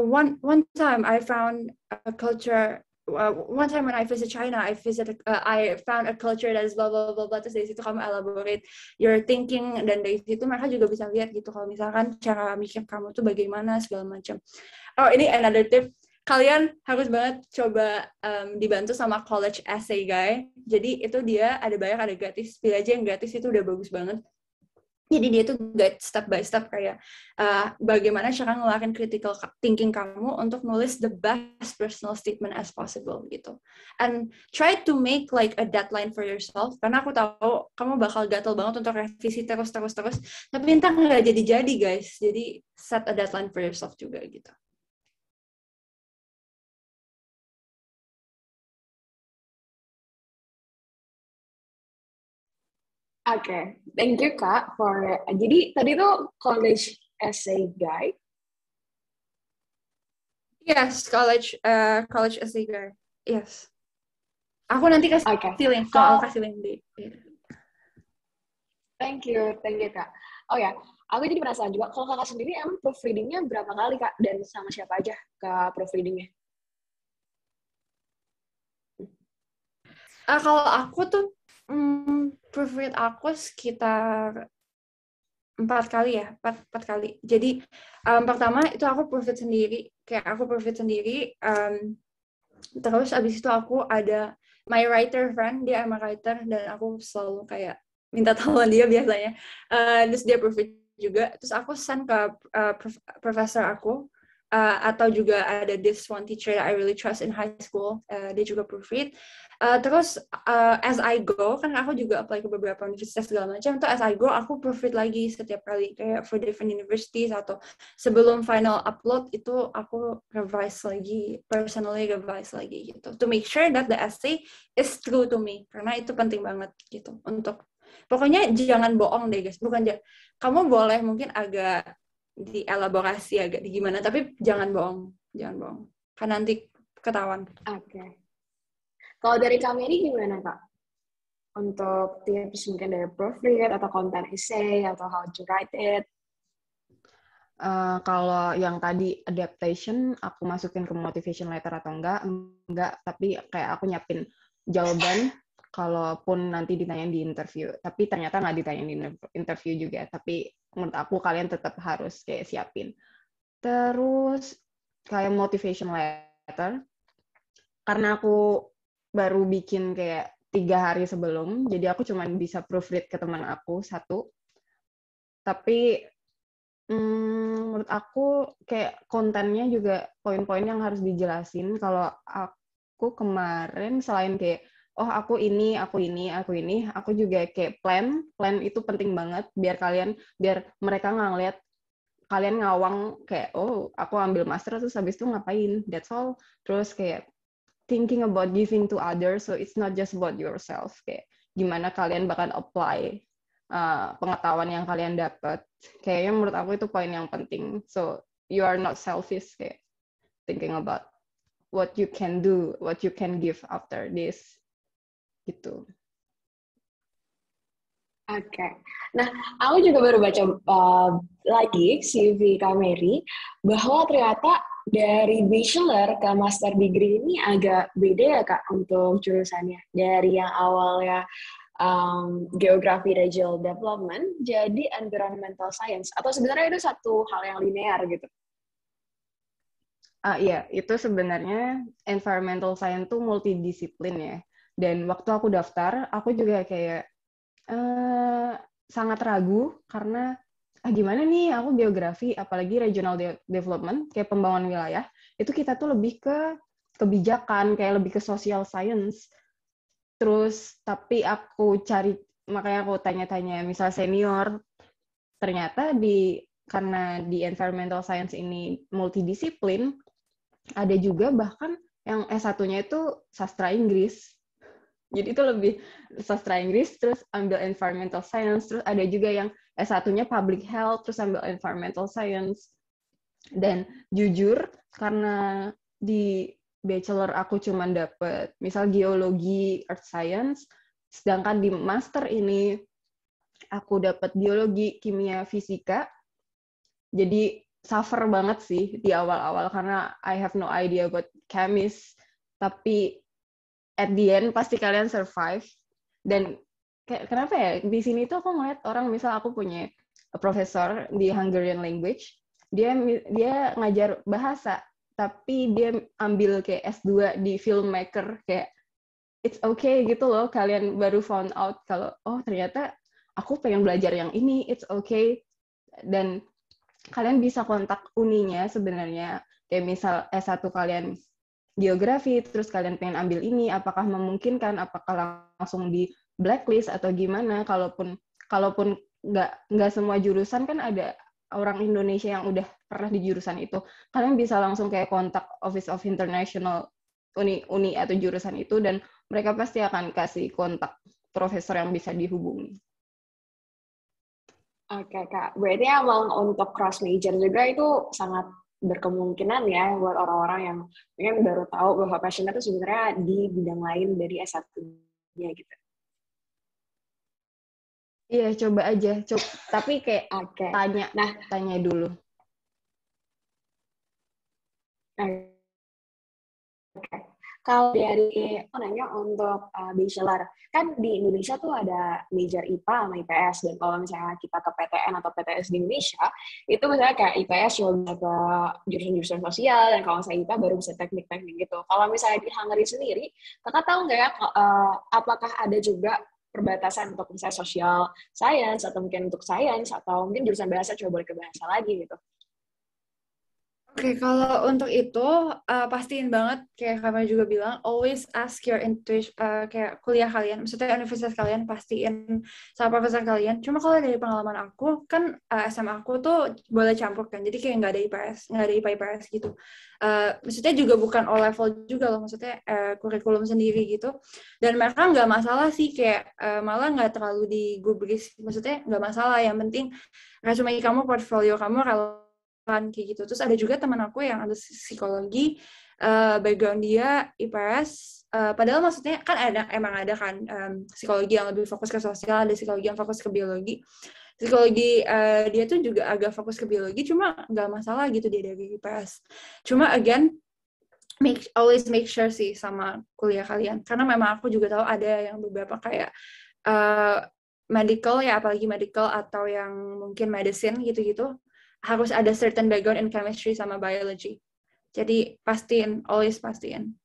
one time I found a culture. One time when I visit China, I found a culture that is blah blah blah blah. Terus dari situ kamu elaborate your thinking, dan dari situ mereka juga bisa lihat gitu kalau misalkan cara mikir kamu tuh bagaimana segala macam. Oh, ini another tip, kalian harus banget coba dibantu sama college essay guy. Jadi itu dia ada banyak, ada gratis, pilih aja yang gratis, itu udah bagus banget. Jadi dia tuh guide step by step kayak bagaimana cara ngeluarin critical thinking kamu untuk nulis the best personal statement as possible gitu. And try to make like a deadline for yourself, karena aku tahu kamu bakal gatel banget untuk revisi terus, tapi entah nggak jadi guys. Jadi set a deadline for yourself juga gitu. Oke, thank you Kak for. Jadi tadi tuh college essay guide. Yes, college essay guide. Yes. Aku nanti kasih link. I'll kasih link di. Thank you Kak. Oh ya, aku jadi penasaran juga. Kalau Kakak sendiri emang proofreadingnya berapa kali Kak? Dan sama siapa aja Kak proofreadingnya? Kalau aku tuh proofread aku sekitar 4 kali. Jadi pertama itu aku proofread sendiri, terus abis itu aku ada my writer friend, dia emang writer dan aku selalu kayak minta tolong dia biasanya, terus dia proofread juga, terus aku send ke profesor aku, atau juga ada this one teacher that I really trust in high school, dia juga proofread. Terus as I go, kan aku juga apply ke beberapa universitas segala macam, tuh as I go aku proofread lagi setiap kali kayak for different universities, atau sebelum final upload itu aku personally revise lagi gitu, to make sure that the essay is true to me, karena itu penting banget gitu. Untuk pokoknya jangan bohong deh guys, kamu boleh mungkin agak dielaborasi agak di gimana, tapi jangan bohong, kan nanti ketahuan. Oke. Kalau dari Kameri gimana Kak? Untuk tips mungkin dari proofread atau content essay atau how to write it? Kalau yang tadi adaptation, aku masukin ke motivation letter atau enggak, tapi kayak aku nyiapin jawaban kalaupun nanti ditanyain di interview. Tapi ternyata nggak ditanyain di interview juga, tapi menurut aku kalian tetap harus kayak siapin. Terus kayak motivation letter, karena aku baru bikin kayak 3 hari sebelum, jadi aku cuma bisa proofread ke teman aku 1. Tapi menurut aku kayak kontennya juga poin-poin yang harus dijelasin. Kalau aku kemarin selain kayak aku ini, aku juga kayak plan itu penting banget biar mereka nggak ngeliat kalian ngawang kayak aku ambil master terus habis itu ngapain, that's all. Terus kayak thinking about giving to others, so it's not just about yourself, kayak gimana kalian bakal apply pengetahuan yang kalian dapat. Kayaknya menurut aku itu poin yang penting. So you are not selfish, kayak thinking about what you can do, what you can give after this, gitu. Oke. Nah, aku juga baru baca lagi CV Kameri bahwa ternyata dari bachelor ke master degree ini agak beda ya Kak untuk jurusannya. Dari yang awalnya geografi regional development jadi environmental science, atau sebenarnya itu satu hal yang linear gitu? Iya, itu sebenarnya environmental science tuh multidisiplin ya. Dan waktu aku daftar, aku juga kayak sangat ragu karena gimana nih aku geografi, apalagi regional development, kayak pembangunan wilayah, itu kita tuh lebih ke kebijakan, kayak lebih ke social science. Terus, tapi makanya aku tanya-tanya, misal senior, ternyata karena di environmental science ini multidisiplin, ada juga bahkan yang S1-nya itu sastra Inggris. Jadi itu lebih sastra Inggris, terus ambil environmental science, terus ada juga yang S1-nya public health, terus ambil environmental science. Dan jujur, karena di bachelor aku cuma dapet misal geologi, earth science, sedangkan di master ini aku dapat biologi, kimia, fisika. Jadi suffer banget sih di awal-awal karena I have no idea about chemist, tapi at the end pasti kalian survive. Dan kenapa ya, di sini tuh aku ngeliat orang, misal aku punya profesor di Hungarian language, dia ngajar bahasa, tapi dia ambil kayak S2 di filmmaker, kayak it's okay gitu loh, kalian baru found out kalau ternyata aku pengen belajar yang ini, it's okay. Dan kalian bisa kontak uninya sebenarnya. Kayak misal S1 kalian geografi, terus kalian pengen ambil ini, apakah memungkinkan, apakah langsung di blacklist atau gimana. Kalaupun nggak semua jurusan kan ada orang Indonesia yang udah pernah di jurusan itu, kalian bisa langsung kayak kontak Office of International uni atau jurusan itu, dan mereka pasti akan kasih kontak profesor yang bisa dihubungi. Oke, Kak. Berarti emang untuk cross major juga itu sangat berkemungkinan ya buat orang-orang yang mungkin baru tahu bahwa passionnya itu sebenarnya di bidang lain dari S1-nya gitu. Iya, coba aja. Tapi kayak tanya dulu. Oke. Kalau dari nanya untuk bachelor, kan di Indonesia tuh ada major IPA sama IPS, dan kalau misalnya kita ke PTN atau PTS di Indonesia, itu misalnya kayak IPS cuma ke jurusan-jurusan sosial, dan kalau misalnya IPA baru bisa teknik-teknik gitu. Kalau misalnya di Hungary sendiri, kakak tahu nggak ya, apakah ada juga perbatasan untuk misalnya social science, atau mungkin untuk science, atau mungkin jurusan bahasa coba boleh ke bahasa lagi gitu? Oke, kalau untuk itu pastiin banget kayak kamu juga bilang, always ask your intuition, kayak kuliah kalian, maksudnya universitas kalian pastiin sama profesor kalian. Cuma kalau dari pengalaman aku kan SMA aku tuh boleh campur kan, jadi kayak nggak ada IPS, nggak ada IPA IPS gitu. Maksudnya juga bukan O level juga loh, maksudnya kurikulum sendiri gitu. Dan mereka nggak masalah sih, kayak malah nggak terlalu digubris, maksudnya nggak masalah. Yang penting resume kamu, portfolio kamu kayak gitu. Terus ada juga teman aku yang ada psikologi, background dia IPS, padahal maksudnya kan emang ada kan psikologi yang lebih fokus ke sosial, ada psikologi yang fokus ke biologi. Psikologi dia tuh juga agak fokus ke biologi, cuma nggak masalah gitu dia dari IPS. Cuma again, always make sure sih sama kuliah kalian, karena memang aku juga tahu ada yang beberapa kayak medical ya, apalagi medical atau yang mungkin medicine gitu-gitu, harus ada certain background in chemistry sama biology. Jadi always pastiin.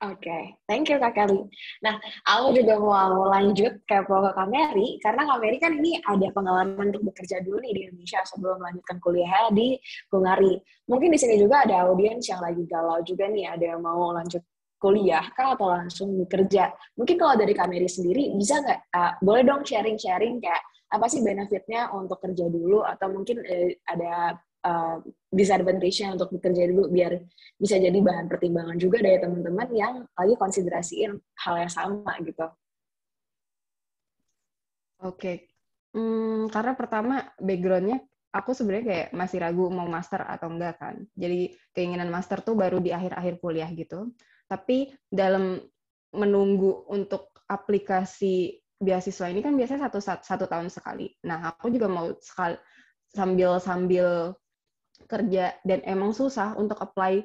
Oke, thank you Kak Kelly. Nah, aku juga mau lanjut ke Kak Mary, karena Kak Mary kan ini ada pengalaman untuk bekerja dulu nih di Indonesia sebelum melanjutkan kuliah di Hungary. Mungkin di sini juga ada audiens yang lagi galau juga nih, ada yang mau lanjut kuliah kah atau langsung bekerja. Mungkin kalau dari Kak Mary sendiri, bisa nggak, boleh dong sharing-sharing kayak apa sih benefitnya untuk kerja dulu, atau mungkin ada disadvantage-nya untuk bekerja dulu biar bisa jadi bahan pertimbangan juga dari teman-teman yang lagi konsiderasiin hal yang sama gitu. Oke. Karena pertama background-nya aku sebenarnya kayak masih ragu mau master atau enggak kan. Jadi keinginan master tuh baru di akhir-akhir kuliah gitu. Tapi dalam menunggu untuk aplikasi beasiswa ini kan biasanya satu tahun sekali. Nah, aku juga mau sambil kerja, dan emang susah untuk apply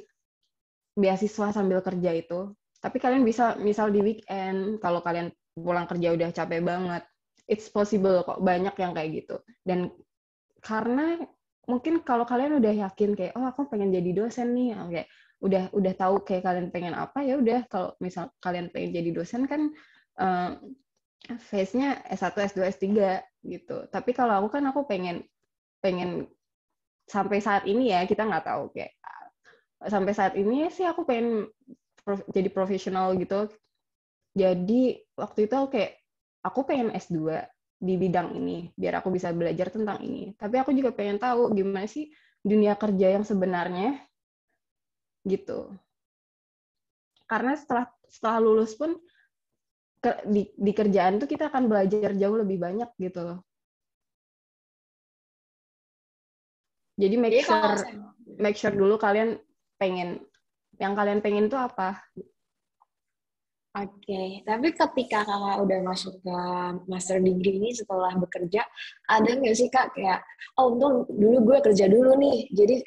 beasiswa sambil kerja itu. Tapi kalian bisa misal di weekend, kalau kalian pulang kerja udah capek banget, it's possible kok, banyak yang kayak gitu. Dan karena mungkin kalau kalian udah yakin kayak, oh aku pengen jadi dosen nih, kayak udah tahu kayak kalian pengen apa, ya udah. Kalau misal kalian pengen jadi dosen kan phase-nya S1, S2, S3 gitu. Tapi kalau aku kan aku pengen sampai saat ini ya, kita nggak tahu kayak sampai saat ini sih aku pengen jadi profesional gitu. Jadi waktu itu aku pengen S2 di bidang ini biar aku bisa belajar tentang ini. Tapi aku juga pengen tahu gimana sih dunia kerja yang sebenarnya gitu. Karena setelah lulus pun di kerjaan tuh kita akan belajar jauh lebih banyak gitu loh. Jadi make sure dulu kalian yang kalian pengen itu apa. Oke, tapi ketika kakak udah masuk ke master degree ini setelah bekerja, ada nggak sih kak kayak, oh untung dulu gue kerja dulu nih, jadi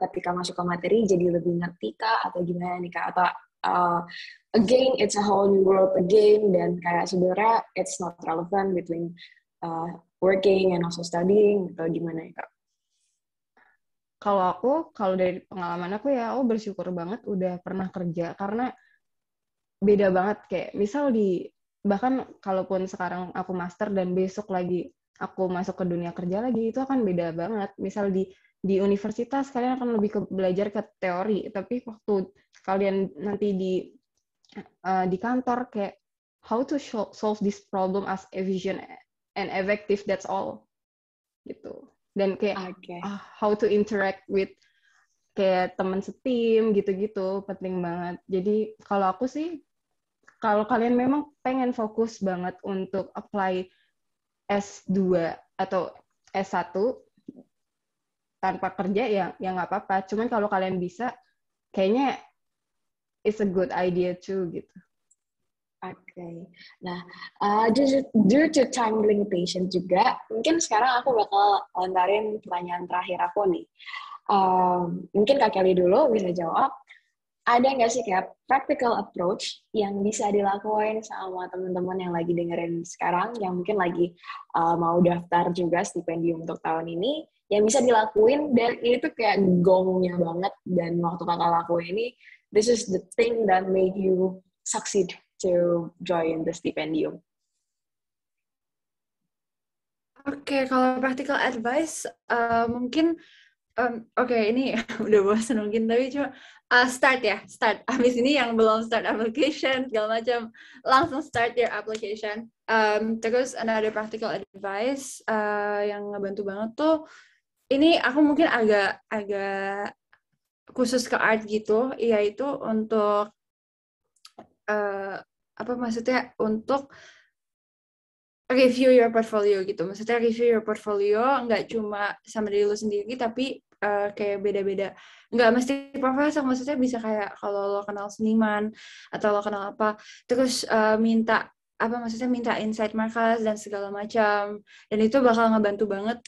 ketika masuk ke materi jadi lebih ngerti kak, atau gimana nih kak, atau again it's a whole new world again, dan kayak sebenarnya it's not relevant between working and also studying, atau gimana ya kak? Kalau dari pengalaman aku ya, aku bersyukur banget udah pernah kerja, karena beda banget. Kayak misal di bahkan kalaupun sekarang aku master dan besok lagi aku masuk ke dunia kerja lagi, itu akan beda banget. Misal di universitas kalian akan lebih belajar ke teori, tapi waktu kalian nanti di kantor kayak how to solve this problem as efficient and effective, that's all gitu. Dan kayak how to interact with kayak teman setim gitu-gitu penting banget. Jadi kalau aku sih, kalau kalian memang pengen fokus banget untuk apply S2 atau S1 tanpa kerja ya nggak apa-apa. Cuman kalau kalian bisa, kayaknya it's a good idea too gitu. Oke. Nah, due to time limitation juga, mungkin sekarang aku bakal lontarin pertanyaan terakhir aku nih. Mungkin Kak Kelly dulu bisa jawab. Ada nggak sih kayak practical approach yang bisa dilakuin sama teman-teman yang lagi dengerin sekarang, yang mungkin lagi mau daftar juga stipendium untuk tahun ini, yang bisa dilakuin dan ini tuh kayak gongnya banget, dan waktu kakak lakuin ini, this is the thing that made you succeed to join the stipendium. Oke, kalau practical advice mungkin ini udah bosan mungkin, tapi cuma start. Habis ini yang belum start application segala macam, langsung start your application. Terus another practical advice yang ngebantu banget tuh, ini aku mungkin agak khusus ke art gitu, yaitu untuk untuk review your portfolio gitu. Maksudnya review your portfolio nggak cuma sama diri lu sendiri, tapi kayak beda-beda. Nggak mesti profesor, maksudnya bisa kayak kalau lo kenal seniman atau lo kenal apa, terus minta insight mereka dan segala macam. Dan itu bakal ngebantu banget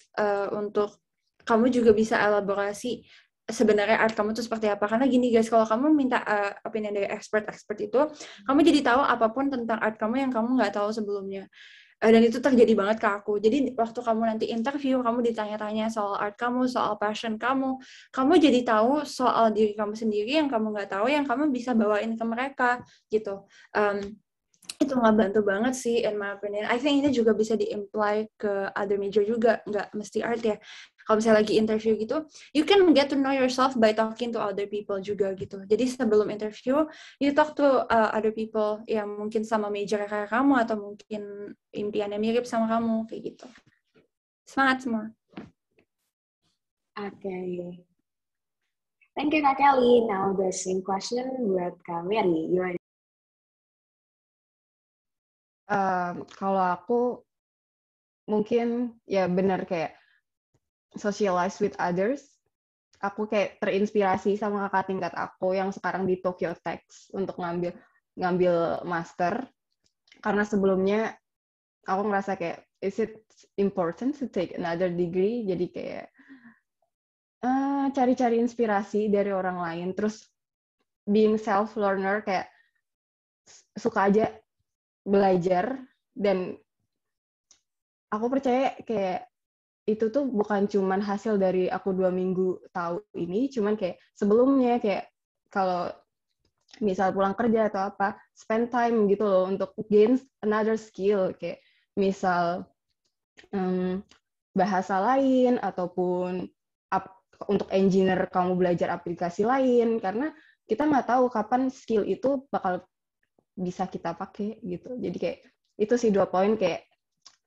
untuk kamu juga bisa elaborasi sebenarnya art kamu tuh seperti apa. Karena gini guys, kalau kamu minta opinion dari expert itu, kamu jadi tahu apapun tentang art kamu yang kamu nggak tahu sebelumnya. Dan itu terjadi banget ke aku. Jadi waktu kamu nanti interview, kamu ditanya-tanya soal art kamu, soal passion kamu jadi tahu soal diri kamu sendiri yang kamu nggak tahu, yang kamu bisa bawain ke mereka gitu. Itu ngebantu banget sih in my opinion. I think ini juga bisa di-imply ke other major juga, nggak mesti art ya. Kalau misalnya lagi interview gitu, you can get to know yourself by talking to other people juga gitu. Jadi sebelum interview, you talk to other people yang mungkin sama major kayak kamu atau mungkin impiannya mirip sama kamu kayak gitu. Semangat semua. Oke. Thank you Kak Kelly. Now the same question buat Kak Mary. Kalau aku mungkin ya benar kayak socialize with others. Aku kayak terinspirasi sama kakak tingkat aku yang sekarang di Tokyo Tech untuk ngambil master. Karena sebelumnya aku ngerasa kayak is it important to take another degree? Jadi kayak cari-cari inspirasi dari orang lain. Terus being self learner, kayak suka aja belajar, dan aku percaya kayak itu tuh bukan cuman hasil dari aku 2 minggu tahu ini, cuman kayak sebelumnya, kayak kalau misal pulang kerja atau apa, spend time gitu loh untuk gain another skill, kayak misal bahasa lain ataupun untuk engineer kamu belajar aplikasi lain, karena kita nggak tahu kapan skill itu bakal bisa kita pakai gitu. Jadi kayak itu sih 2 poin, kayak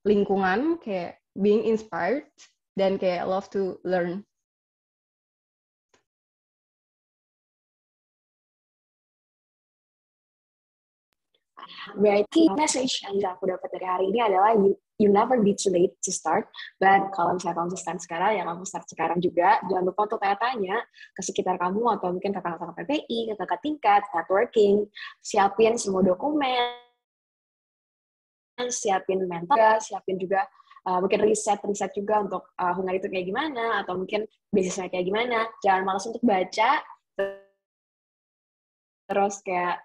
lingkungan, kayak being inspired, dan kayak love to learn. Berarti message yang aku dapat dari hari ini adalah you never be too late to start, but kalau misalnya kamu start sekarang, ya kamu start sekarang juga. Jangan lupa untuk tanya-tanya ke sekitar kamu, atau mungkin ke kakak-kakak PPI, ke kakak tingkat, networking, siapin semua dokumen, siapin mentor, siapin juga mungkin riset juga untuk Hungary itu kayak gimana, atau mungkin bisnisnya kayak gimana. Jangan malas untuk baca, terus kayak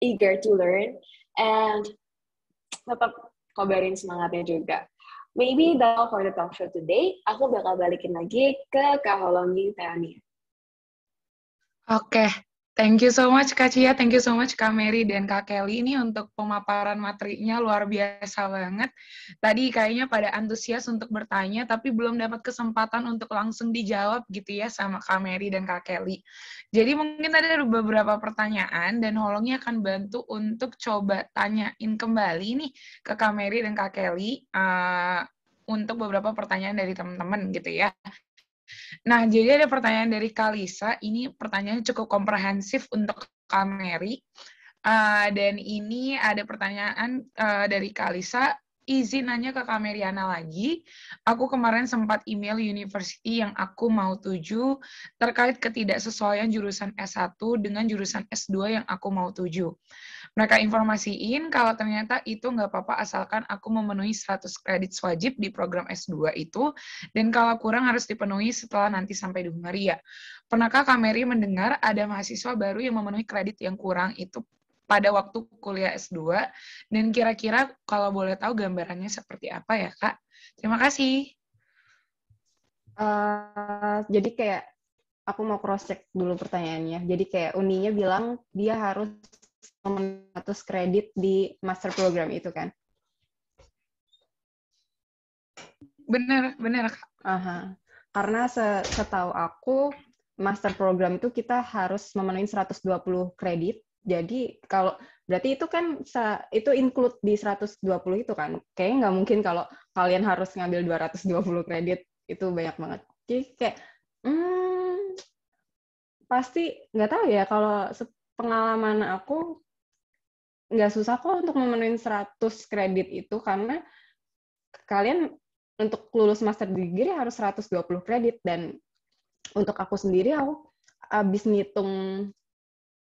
eager to learn, and tetap kabarin semangatnya juga. Maybe that's all for the talk show today. Aku bakal balikin lagi ke Kak Holongi Teani. Oke, Thank you so much Kak Cia, thank you so much Kak Mary dan Kak Kelly ini untuk pemaparan materinya luar biasa banget. Tadi kayaknya pada antusias untuk bertanya, tapi belum dapat kesempatan untuk langsung dijawab gitu ya sama Kak Mary dan Kak Kelly. Jadi mungkin ada beberapa pertanyaan dan Holongi akan bantu untuk coba tanyain kembali nih ke Kak Mary dan Kak Kelly untuk beberapa pertanyaan dari teman-teman gitu ya. Nah, jadi ada pertanyaan dari Kalisa. Ini pertanyaannya cukup komprehensif untuk Kak Mary. Dan ini ada pertanyaan dari Kalisa. Izin nanya ke Kak Meriana lagi. Aku kemarin sempat email university yang aku mau tuju terkait ketidaksesuaian jurusan S1 dengan jurusan S2 yang aku mau tuju. Mereka informasiin kalau ternyata itu nggak apa-apa asalkan aku memenuhi 100 kredit wajib di program S2 itu, dan kalau kurang harus dipenuhi setelah nanti sampai di Hungaria. Pernahkah Kak Mary mendengar ada mahasiswa baru yang memenuhi kredit yang kurang itu pada waktu kuliah S2, dan kira-kira kalau boleh tahu gambarannya seperti apa ya, Kak? Terima kasih. Jadi kayak aku mau cross-check dulu pertanyaannya. Jadi kayak Uninya bilang dia harus 100 kredit di master program itu kan? Benar, Kak. Karena setahu aku, master program itu kita harus memenuhi 120 kredit. Jadi kalau berarti itu kan itu include di 120 itu kan. Kayaknya nggak mungkin kalau kalian harus ngambil 220 kredit, itu banyak banget. Jadi kayak pasti nggak tahu ya, kalau pengalaman aku nggak susah kok untuk memenuhi 100 kredit itu, karena kalian untuk lulus master degree harus 120 kredit, dan untuk aku sendiri, aku habis ngitung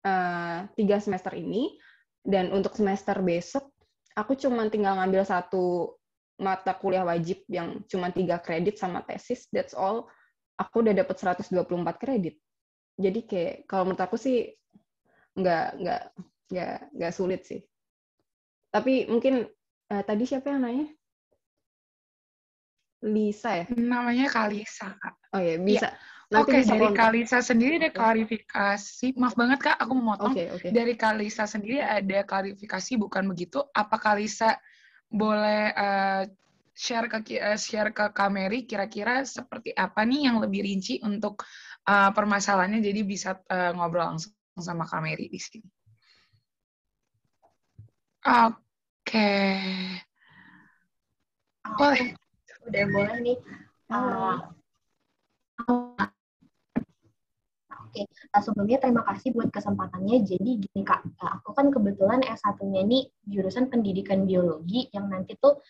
3 semester ini, dan untuk semester besok, aku cuma tinggal ngambil 1 mata kuliah wajib yang cuma 3 kredit sama tesis, that's all. Aku udah dapat 124 kredit. Jadi kayak, kalau menurut aku sih, nggak sulit sih. Tapi mungkin, tadi siapa yang nanya? Lisa ya? Namanya Kalisa, Kak. Oh ya, bisa. Ya. Nanti Oke, bisa dari kontak. Kalisa sendiri ada klarifikasi. Maaf banget, Kak, aku memotong. Okay. Dari Kalisa sendiri ada klarifikasi, bukan begitu? Apa Kalisa boleh share ke Kak Mary, kira-kira seperti apa nih yang lebih rinci untuk permasalahannya, jadi bisa ngobrol langsung sama Kak Mary di sini. Oke. Boleh. Udah boleh nih. Oke, sebelumnya terima kasih buat kesempatannya. Jadi gini Kak, aku kan kebetulan S1-nya ini jurusan pendidikan biologi yang nanti tuh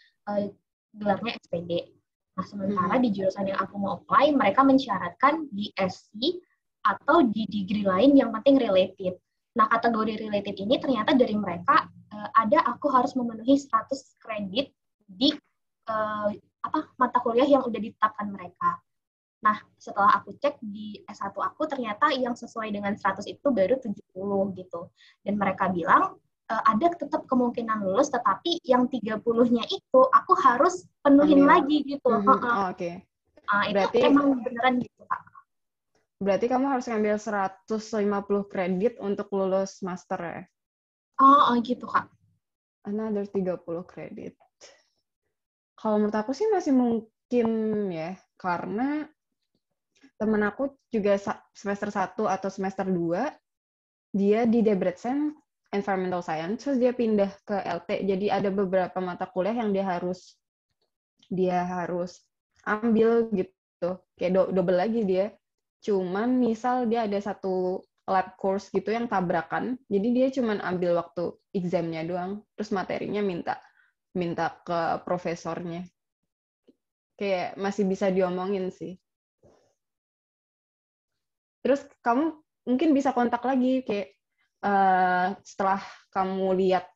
gelarnya SPD. Nah, sementara di jurusan yang aku mau apply, mereka mensyaratkan di SC atau di degree lain yang penting related. Nah, kategori related ini ternyata dari mereka ada aku harus memenuhi 100 kredit di mata kuliah yang udah ditetapkan mereka. Nah, setelah aku cek di S1 aku, ternyata yang sesuai dengan 100 itu baru 70 gitu. Dan mereka bilang, ada tetap kemungkinan lulus, tetapi yang 30-nya itu aku harus penuhin lagi gitu. Oke. Berarti, itu emang beneran gitu, Kak. Berarti kamu harus ngambil 150 kredit untuk lulus master ya? Gitu, Kak. Another 30 kredit. Kalau menurut aku sih masih mungkin ya, karena temen aku juga semester 1 atau semester 2, dia di Debrecen Environmental Science, terus dia pindah ke LT. Jadi ada beberapa mata kuliah yang dia harus ambil gitu. Kayak double lagi dia. Cuman misal dia ada satu lab course gitu yang tabrakan, jadi dia cuman ambil waktu examnya doang, terus materinya minta ke profesornya. Kayak masih bisa diomongin sih. Terus kamu mungkin bisa kontak lagi, kayak setelah kamu lihat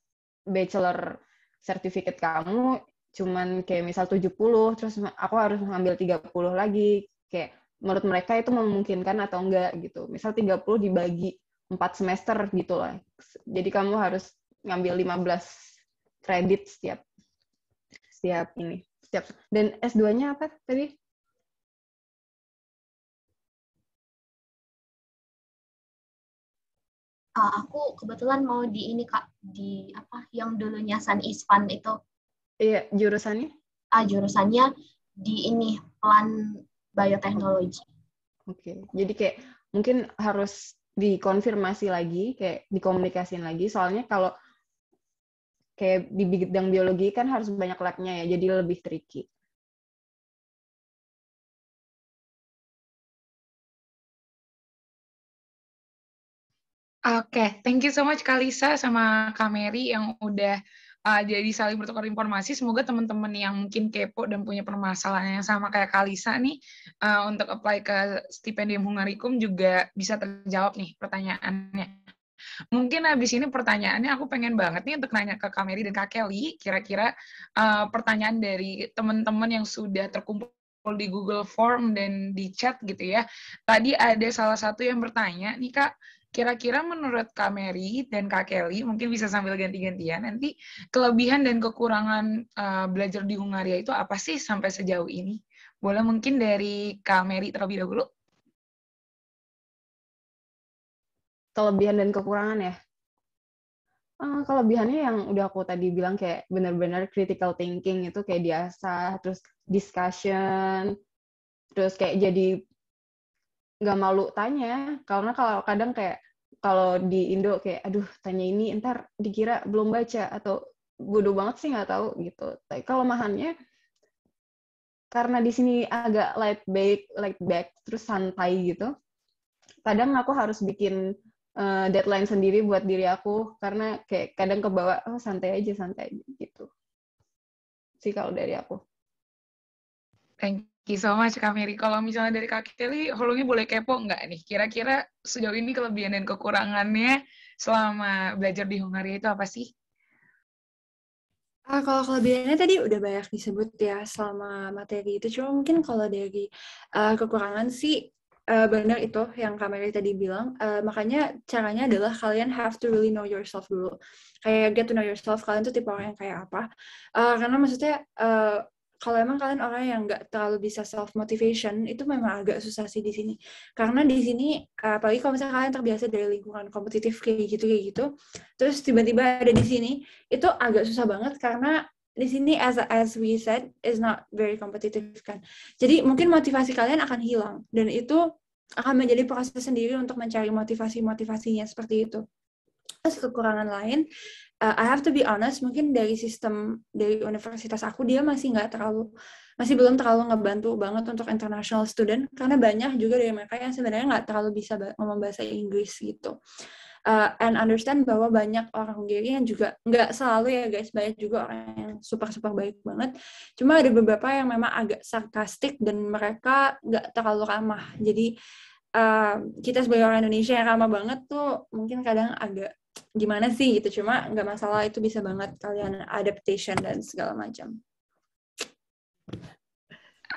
bachelor certificate kamu, cuman kayak misal 70, terus aku harus ngambil 30 lagi, kayak menurut mereka itu memungkinkan atau enggak gitu. Misal 30 dibagi 4 semester gitu lah. Jadi kamu harus ngambil 15 kredit setiap ini. Dan S2-nya apa tadi? Aku kebetulan mau di ini Kak, di apa yang dulunya San Isvan itu. Iya, jurusannya? Jurusannya di ini plan bioteknologi. Oke. Jadi kayak mungkin harus dikonfirmasi lagi, kayak dikomunikasiin lagi. Soalnya kalau kayak di bidang biologi kan harus banyak lab-nya ya, jadi lebih tricky. Oke, thank you so much Kak Lisa sama Kak Mary yang udah jadi saling bertukar informasi. Semoga teman-teman yang mungkin kepo dan punya permasalahan yang sama kayak Kak Lisa nih untuk apply ke Stipendium Hungarikum juga bisa terjawab nih pertanyaannya. Mungkin habis ini pertanyaannya aku pengen banget nih untuk nanya ke Kak Mary dan Kak Kelly, kira-kira pertanyaan dari teman-teman yang sudah terkumpul di Google Form dan di chat gitu ya. Tadi ada salah satu yang bertanya, nih Kak, kira-kira menurut Kak Mary dan Kak Kelly, mungkin bisa sambil ganti-gantian, nanti kelebihan dan kekurangan belajar di Hungaria itu apa sih sampai sejauh ini? Boleh mungkin dari Kak Mary terlebih dahulu? Kelebihan dan kekurangan ya? Kelebihannya yang udah aku tadi bilang kayak benar-benar critical thinking itu kayak diasah, terus discussion, terus kayak jadi nggak malu tanya, karena kalau kadang kayak kalau di Indo kayak aduh tanya ini ntar dikira belum baca atau bodoh banget sih nggak tahu gitu. Tapi kalau mahannya karena di sini agak laid back terus santai gitu, kadang aku harus bikin deadline sendiri buat diri aku karena kayak kadang kebawa santai aja gitu sih kalau dari aku. Thank you so much Kak Mary. Kalau misalnya dari Kak Kelly, Holungnya boleh kepo nggak nih? Kira-kira sejauh ini kelebihan dan kekurangannya selama belajar di Hungaria itu apa sih? Kalau kelebihannya tadi udah banyak disebut ya selama materi itu. Cuma mungkin kalau dari kekurangan sih benar itu yang Kak Mary tadi bilang. Makanya caranya adalah kalian have to really know yourself dulu. Kayak get to know yourself, kalian tuh tipe orang yang kayak apa. Karena maksudnya kalau emang kalian orang yang nggak terlalu bisa self-motivation, itu memang agak susah sih di sini. Karena di sini, apalagi kalau misalnya kalian terbiasa dari lingkungan kompetitif kayak gitu, terus tiba-tiba ada di sini, itu agak susah banget karena di sini as we said is not very competitive kan. Jadi mungkin motivasi kalian akan hilang dan itu akan menjadi proses sendiri untuk mencari motivasinya seperti itu. Terus kekurangan lain, I have to be honest, mungkin dari sistem dari universitas aku dia masih belum terlalu ngebantu banget untuk international student karena banyak juga dari mereka yang sebenarnya nggak terlalu bisa ngomong bahasa Inggris gitu. And understand bahwa banyak orang Hungaria yang juga nggak selalu ya guys, banyak juga orang yang super baik banget. Cuma ada beberapa yang memang agak sarkastik dan mereka nggak terlalu ramah. Jadi kita sebagai orang Indonesia yang ramah banget tuh mungkin kadang agak gimana sih gitu. Cuma nggak masalah, itu bisa banget kalian adaptation dan segala macam.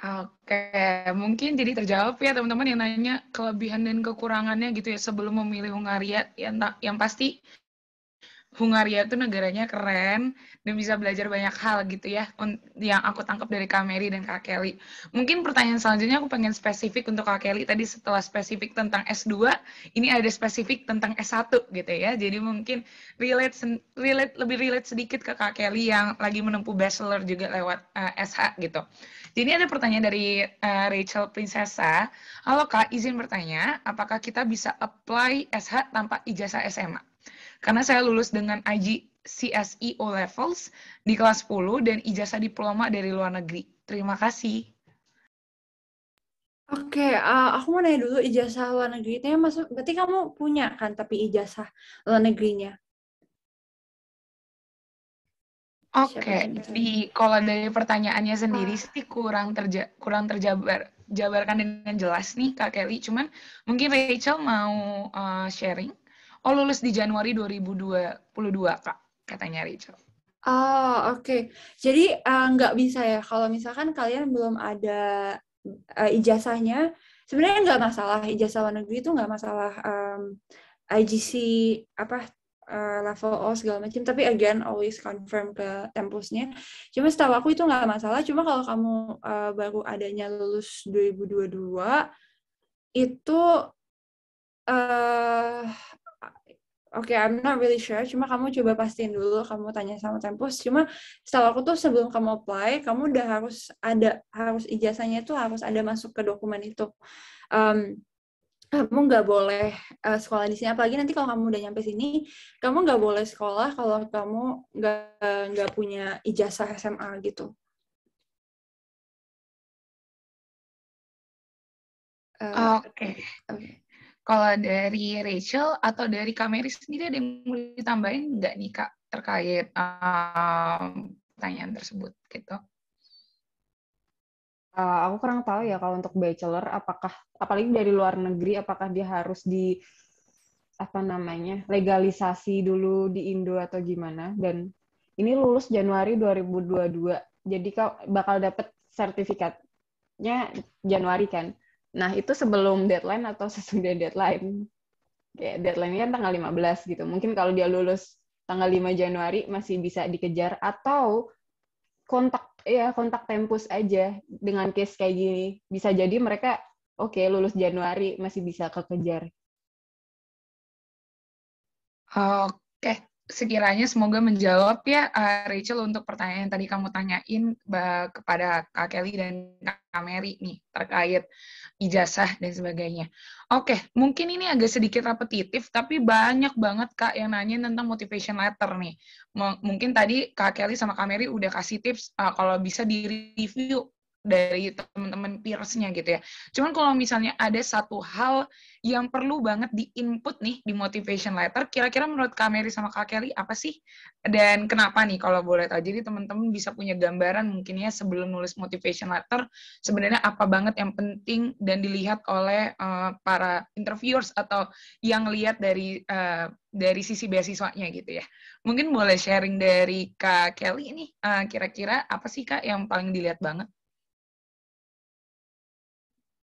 Oke, mungkin jadi terjawab ya teman-teman yang nanya kelebihan dan kekurangannya gitu ya sebelum memilih Hungaria. Yang pasti Hungaria itu negaranya keren dan bisa belajar banyak hal gitu ya, yang aku tangkap dari Kak Mary dan Kak Kelly. Mungkin pertanyaan selanjutnya aku pengen spesifik untuk Kak Kelly. Tadi setelah spesifik tentang S2, ini ada spesifik tentang S1 gitu ya. Jadi mungkin lebih relate sedikit ke Kak Kelly yang lagi menempuh bachelor juga lewat SH gitu. Jadi ada pertanyaan dari Rachel Princessa. Halo Kak, izin bertanya, apakah kita bisa apply SH tanpa ijazah SMA? Karena saya lulus dengan IGCSE O-Levels di kelas 10 dan ijazah diploma dari luar negeri. Terima kasih. Oke, aku mau nanya dulu ijazah luar negerinya masuk. Berarti kamu punya kan tapi ijazah luar negerinya? Oke, kalau dari pertanyaannya sendiri sih kurang terjabarkan dengan jelas nih Kak Kelly. Cuman mungkin Rachel mau sharing. Oh, lulus di Januari 2022, Kak, katanya Rachel. Oh, oke. Jadi nggak bisa ya kalau misalkan kalian belum ada ijazahnya, sebenarnya nggak masalah. Ijazah luar negeri itu nggak masalah. IGC level O segala macam, tapi again always confirm ke tempusnya. Cuma setahu aku itu nggak masalah. Cuma kalau kamu baru adanya lulus 2022 itu Oke, I'm not really sure. Cuma kamu coba pastiin dulu, kamu tanya sama Tempus. Cuma setahu aku tuh sebelum kamu apply, kamu udah harus ijazahnya itu harus ada masuk ke dokumen itu. Kamu nggak boleh sekolah di sini. Apalagi nanti kalau kamu udah nyampe sini, kamu nggak boleh sekolah kalau kamu nggak punya ijazah SMA gitu. Oke. Kalau dari Rachel atau dari Kak Mary sendiri ada yang mau ditambahin nggak nih Kak terkait pertanyaan tersebut gitu? Aku kurang tahu ya kalau untuk bachelor, apalagi dari luar negeri, apakah dia harus legalisasi dulu di Indo atau gimana? Dan ini lulus Januari 2022, jadi bakal dapet sertifikatnya Januari kan? Nah, itu sebelum deadline atau sesudah deadline? Kayak deadline-nya kan tanggal 15 gitu. Mungkin kalau dia lulus tanggal 5 Januari masih bisa dikejar, atau kontak Tempus aja dengan case kayak gini. Bisa jadi mereka lulus Januari masih bisa kekejar. Oke, sekiranya semoga menjawab ya Rachel untuk pertanyaan yang tadi kamu tanyain kepada Kak Kelly dan Kak Mary nih terkait ijazah dan sebagainya. Oke, mungkin ini agak sedikit repetitif tapi banyak banget Kak yang nanya tentang motivation letter nih. Mungkin tadi Kak Kelly sama Kak Mary udah kasih tips kalau bisa di-review dari teman-teman peers-nya gitu ya. Cuman kalau misalnya ada satu hal yang perlu banget di-input nih di motivation letter, kira-kira menurut Kak Mary sama Kak Kelly apa sih? Dan kenapa nih kalau boleh tahu? Jadi teman-teman bisa punya gambaran mungkin ya sebelum nulis motivation letter, sebenarnya apa banget yang penting dan dilihat oleh para interviewers atau yang lihat dari sisi beasiswanya gitu ya. Mungkin boleh sharing dari Kak Kelly ini, kira-kira apa sih Kak yang paling dilihat banget?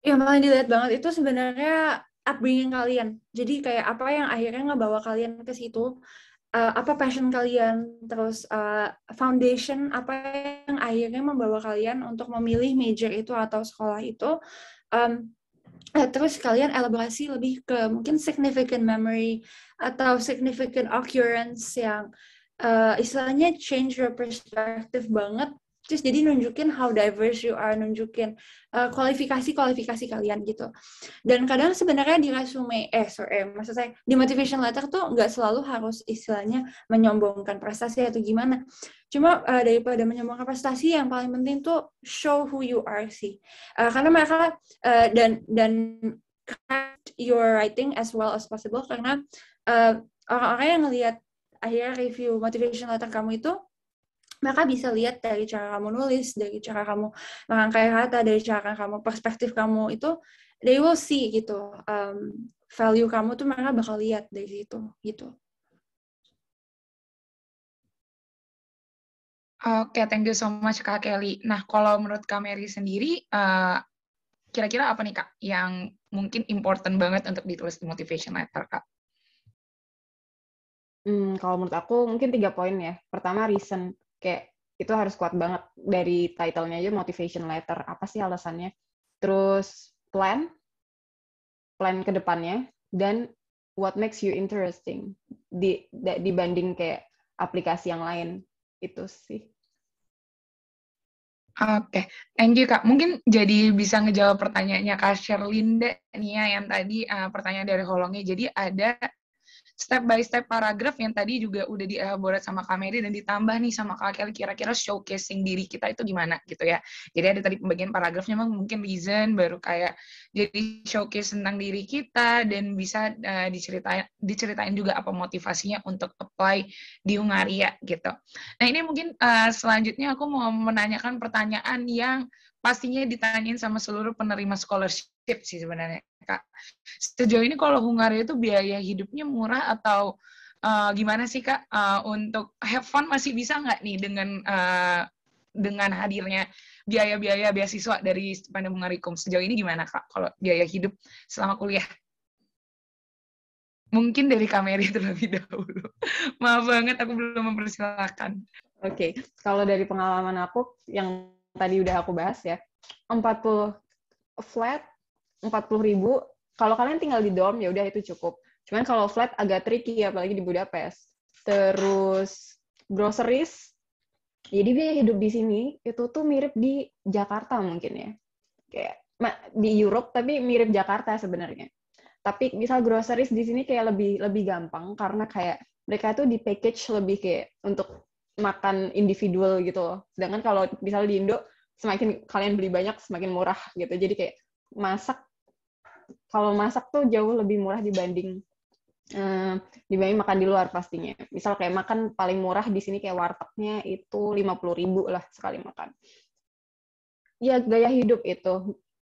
Yang paling dilihat banget itu sebenarnya upbringing kalian. Jadi kayak apa yang akhirnya ngebawa kalian ke situ, apa passion kalian, terus foundation apa yang akhirnya membawa kalian untuk memilih major itu atau sekolah itu. Terus kalian elaborasi lebih ke mungkin significant memory atau significant occurrence yang istilahnya change your perspective banget. Terus jadi nunjukin how diverse you are, nunjukin kualifikasi kalian gitu. Dan kadang sebenarnya di resume, maksud saya di motivation letter tuh nggak selalu harus istilahnya menyombongkan prestasi atau gimana. Cuma daripada menyombongkan prestasi, yang paling penting tuh show who you are sih. Karena mereka dan craft your writing as well as possible, karena orang-orang yang ngelihat akhirnya review motivation letter kamu itu, mereka bisa lihat dari cara kamu nulis, dari cara kamu merangkai kata, dari cara kamu, perspektif kamu itu, they will see gitu. Value kamu tuh mereka bakal lihat dari situ gitu. Oke, thank you so much Kak Kelly. Nah, kalau menurut Kak Mary sendiri, kira-kira apa nih Kak yang mungkin important banget untuk ditulis di motivation letter Kak? Kalau menurut aku mungkin 3 poin ya. Pertama, reason. Kayak itu harus kuat banget dari title-nya aja, motivation letter. Apa sih alasannya? Terus plan ke depannya, dan what makes you interesting dibanding kayak aplikasi yang lain. Itu sih. Oke, thank you Kak. Mungkin jadi bisa ngejawab pertanyaannya Kak Sherlinda nih ya, yang tadi pertanyaan dari Holongnya. Jadi ada step by step paragraf yang tadi juga udah dielaborate sama Kak Mary dan ditambah nih sama Kak Kelly, kira-kira showcasing diri kita itu gimana gitu ya. Jadi ada tadi pembagian paragrafnya memang mungkin reason, baru kayak jadi showcase tentang diri kita, dan bisa diceritain juga apa motivasinya untuk apply di Hungaria gitu. Nah ini mungkin selanjutnya aku mau menanyakan pertanyaan yang pastinya ditanyain sama seluruh penerima scholarship sih sebenarnya Kak. Sejauh ini kalau Hungaria itu biaya hidupnya murah atau gimana sih Kak? Untuk have fun masih bisa nggak nih dengan hadirnya biaya-biaya beasiswa dari Stipendium Hungarikum? Sejauh ini gimana Kak kalau biaya hidup selama kuliah? Mungkin dari Kak Mary terlebih dahulu. Maaf banget aku belum mempersilahkan. Oke, kalau dari pengalaman aku yang tadi udah aku bahas ya, 40 flat, 40.000. Kalau kalian tinggal di dorm ya udah itu cukup. Cuman kalau flat agak tricky, apalagi di Budapest. Terus groceries, jadi biaya hidup di sini itu tuh mirip di Jakarta mungkin ya. Kayak di Europe tapi mirip Jakarta sebenarnya. Tapi misal groceries di sini kayak lebih gampang karena kayak mereka tuh di package lebih kayak untuk makan individual gitu loh. Sedangkan kalau misal di Indo semakin kalian beli banyak semakin murah gitu. Jadi kayak kalau masak tuh jauh lebih murah dibanding makan di luar pastinya. Misal kayak makan paling murah di sini kayak wartegnya itu 50.000 lah sekali makan. Ya gaya hidup itu.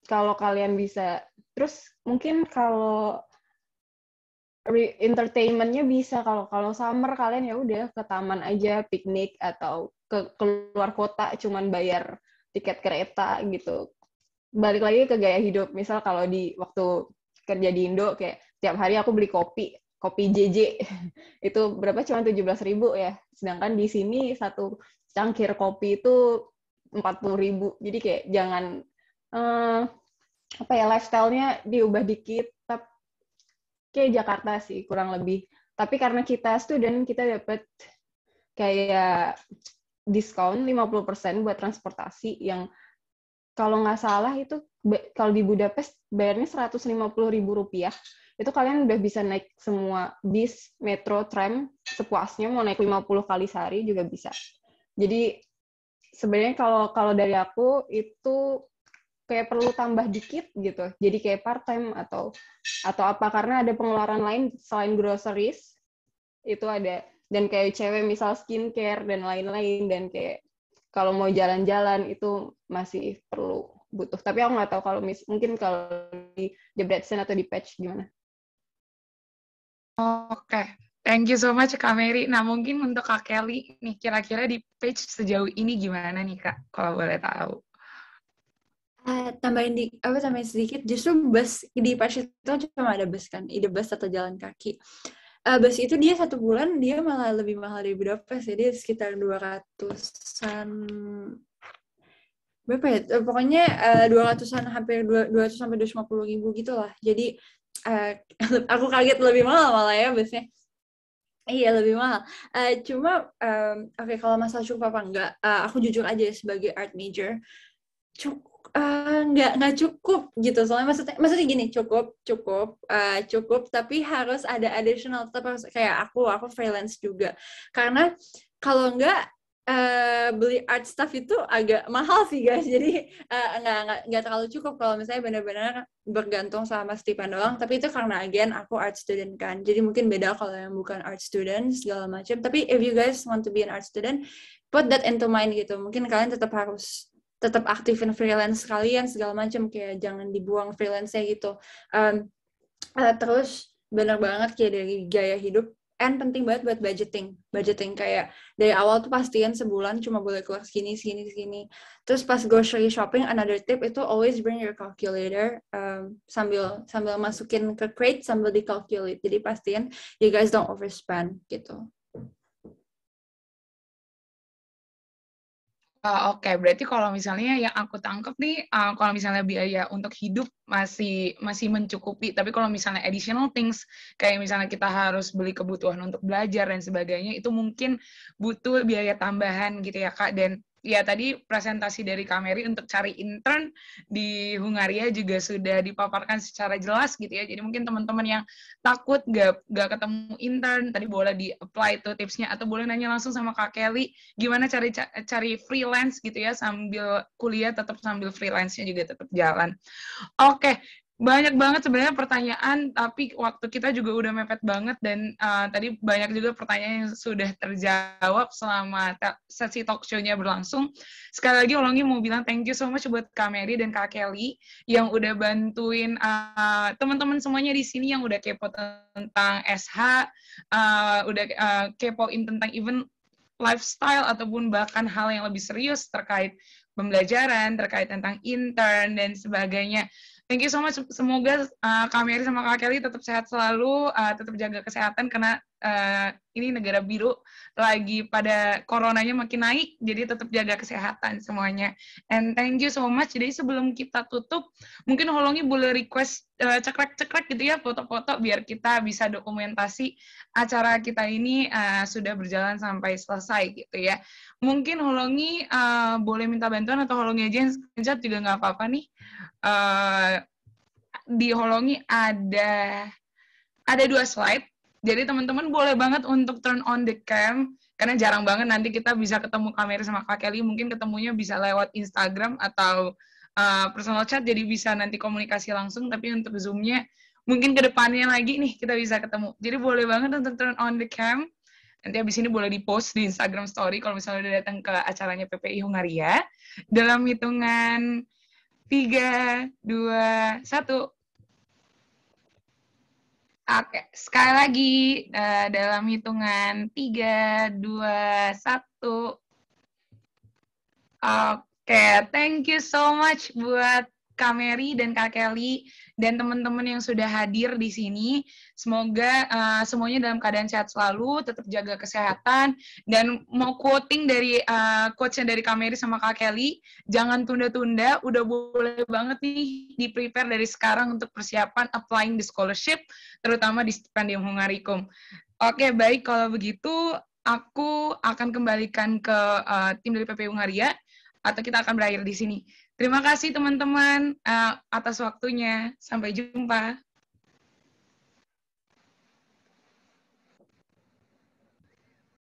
Kalau kalian bisa, terus mungkin kalau entertainment-nya bisa, kalau summer kalian ya udah ke taman aja, piknik atau keluar kota cuman bayar tiket kereta gitu. Balik lagi ke gaya hidup. Misal kalau di waktu kerja di Indo kayak tiap hari aku beli kopi JJ itu berapa, cuma 17.000 ya. Sedangkan di sini satu cangkir kopi itu 40.000. Jadi kayak jangan lifestyle-nya diubah dikit. Tapi kayak Jakarta sih kurang lebih. Tapi karena kita student, kita dapat kayak diskon 50% buat transportasi yang kalau nggak salah itu kalau di Budapest bayarnya 150.000 rupiah. Itu kalian udah bisa naik semua bis, metro, tram sepuasnya, mau naik 50 kali sehari juga bisa. Jadi sebenarnya kalau dari aku itu kayak perlu tambah dikit gitu. Jadi kayak part time atau apa, karena ada pengeluaran lain selain groceries. Itu ada, dan kayak cewek misal skincare dan lain-lain, dan kayak kalau mau jalan-jalan itu masih butuh. Tapi aku nggak tahu kalau mungkin kalau di Debrecen atau di Pécs gimana. Oke, thank you so much Kak Mary. Nah, mungkin untuk Kak Kelly nih, kira-kira di Pécs sejauh ini gimana nih Kak, kalau boleh tahu? Tambahin sedikit, justru bus di Pécs itu cuma ada bus kan, ide bus atau jalan kaki. Bus itu dia 1 bulan dia malah lebih mahal dari Budapest, jadi sekitar 200-an berapa ya? Pokoknya 200-an, hampir 200 sampai 250.000 gitu lah. Jadi aku kaget lebih mahal malah ya busnya. Iya, lebih mahal. Cuma oke, kalau masalah cukup apa enggak, aku jujur aja sebagai art major, nggak cukup gitu. Soalnya maksudnya gini, cukup tapi harus ada additional, tetap harus kayak aku freelance juga. Karena kalau enggak beli art stuff itu agak mahal sih guys, jadi nggak terlalu cukup kalau misalnya benar-benar bergantung sama stipend doang. Tapi itu karena again aku art student kan, jadi mungkin beda kalau yang bukan art student segala macam. Tapi if you guys want to be an art student, put that into mind gitu. Mungkin kalian tetap aktifin freelance kalian segala macam, kayak jangan dibuang freelance-nya gitu. Terus benar banget kayak dari gaya hidup. And penting banget buat budgeting kayak dari awal tuh pastiin sebulan cuma boleh keluar segini. Terus pas grocery shopping, another tip itu always bring your calculator, sambil masukin ke crate sambil di-calculate. Jadi pastiin you guys don't overspend gitu. Oke, berarti kalau misalnya yang aku tangkap nih, kalau misalnya biaya untuk hidup masih mencukupi, tapi kalau misalnya additional things, kayak misalnya kita harus beli kebutuhan untuk belajar dan sebagainya, itu mungkin butuh biaya tambahan gitu ya Kak. Dan ya tadi presentasi dari Kak Mary untuk cari intern di Hungaria juga sudah dipaparkan secara jelas gitu ya. Jadi mungkin teman-teman yang takut gak ketemu intern, tadi boleh di-apply tuh tipsnya, atau boleh nanya langsung sama Kak Kelly, gimana cari freelance gitu ya, sambil kuliah tetap sambil freelance-nya juga tetap jalan. Oke. Banyak banget sebenarnya pertanyaan, tapi waktu kita juga udah mepet banget, dan tadi banyak juga pertanyaan yang sudah terjawab selama sesi talk show-nya berlangsung. Sekali lagi Olongi mau bilang thank you so much buat Kak Mary dan Kak Kelly yang udah bantuin teman-teman semuanya di sini yang udah kepo tentang SH, udah kepoin tentang even lifestyle ataupun bahkan hal yang lebih serius terkait pembelajaran, terkait tentang intern dan sebagainya. Thank you so much. Semoga Kak Mary sama Kak Kelly tetap sehat selalu, tetap jaga kesehatan, karena ini negara biru lagi pada coronanya makin naik, jadi tetap jaga kesehatan semuanya. And thank you so much. Jadi sebelum kita tutup, mungkin Holongi boleh request cekrek-cekrek gitu ya, foto-foto biar kita bisa dokumentasi acara kita ini sudah berjalan sampai selesai gitu ya. Mungkin Holongi boleh minta bantuan atau Holongi aja yang screenshot juga nggak apa-apa nih. Di Holongi ada 2 slide. Jadi teman-teman boleh banget untuk turn on the cam, karena jarang banget nanti kita bisa ketemu kamera sama Kak Kelly, mungkin ketemunya bisa lewat Instagram atau personal chat, jadi bisa nanti komunikasi langsung, tapi untuk Zoom-nya mungkin ke depannya lagi nih kita bisa ketemu. Jadi boleh banget untuk turn on the cam, nanti habis ini boleh di-post di Instagram story kalau misalnya udah datang ke acaranya PPI Hongaria. Dalam hitungan 3, 2, 1. Oke, sekali lagi dalam hitungan 3, 2, 1. Oke, thank you so much buat Kak Mary dan Kak Kelly dan teman-teman yang sudah hadir di sini. Semoga semuanya dalam keadaan sehat selalu, tetap jaga kesehatan, dan mau quoting dari quotes-nya dari Kak Mary sama Kak Kelly, jangan tunda-tunda, udah boleh banget nih di-prepare dari sekarang untuk persiapan applying the scholarship, terutama di Stipendium Hongaricum. Oke, baik, kalau begitu aku akan kembalikan ke tim dari PPI Hongaria, atau kita akan berakhir di sini. Terima kasih teman-teman atas waktunya. Sampai jumpa.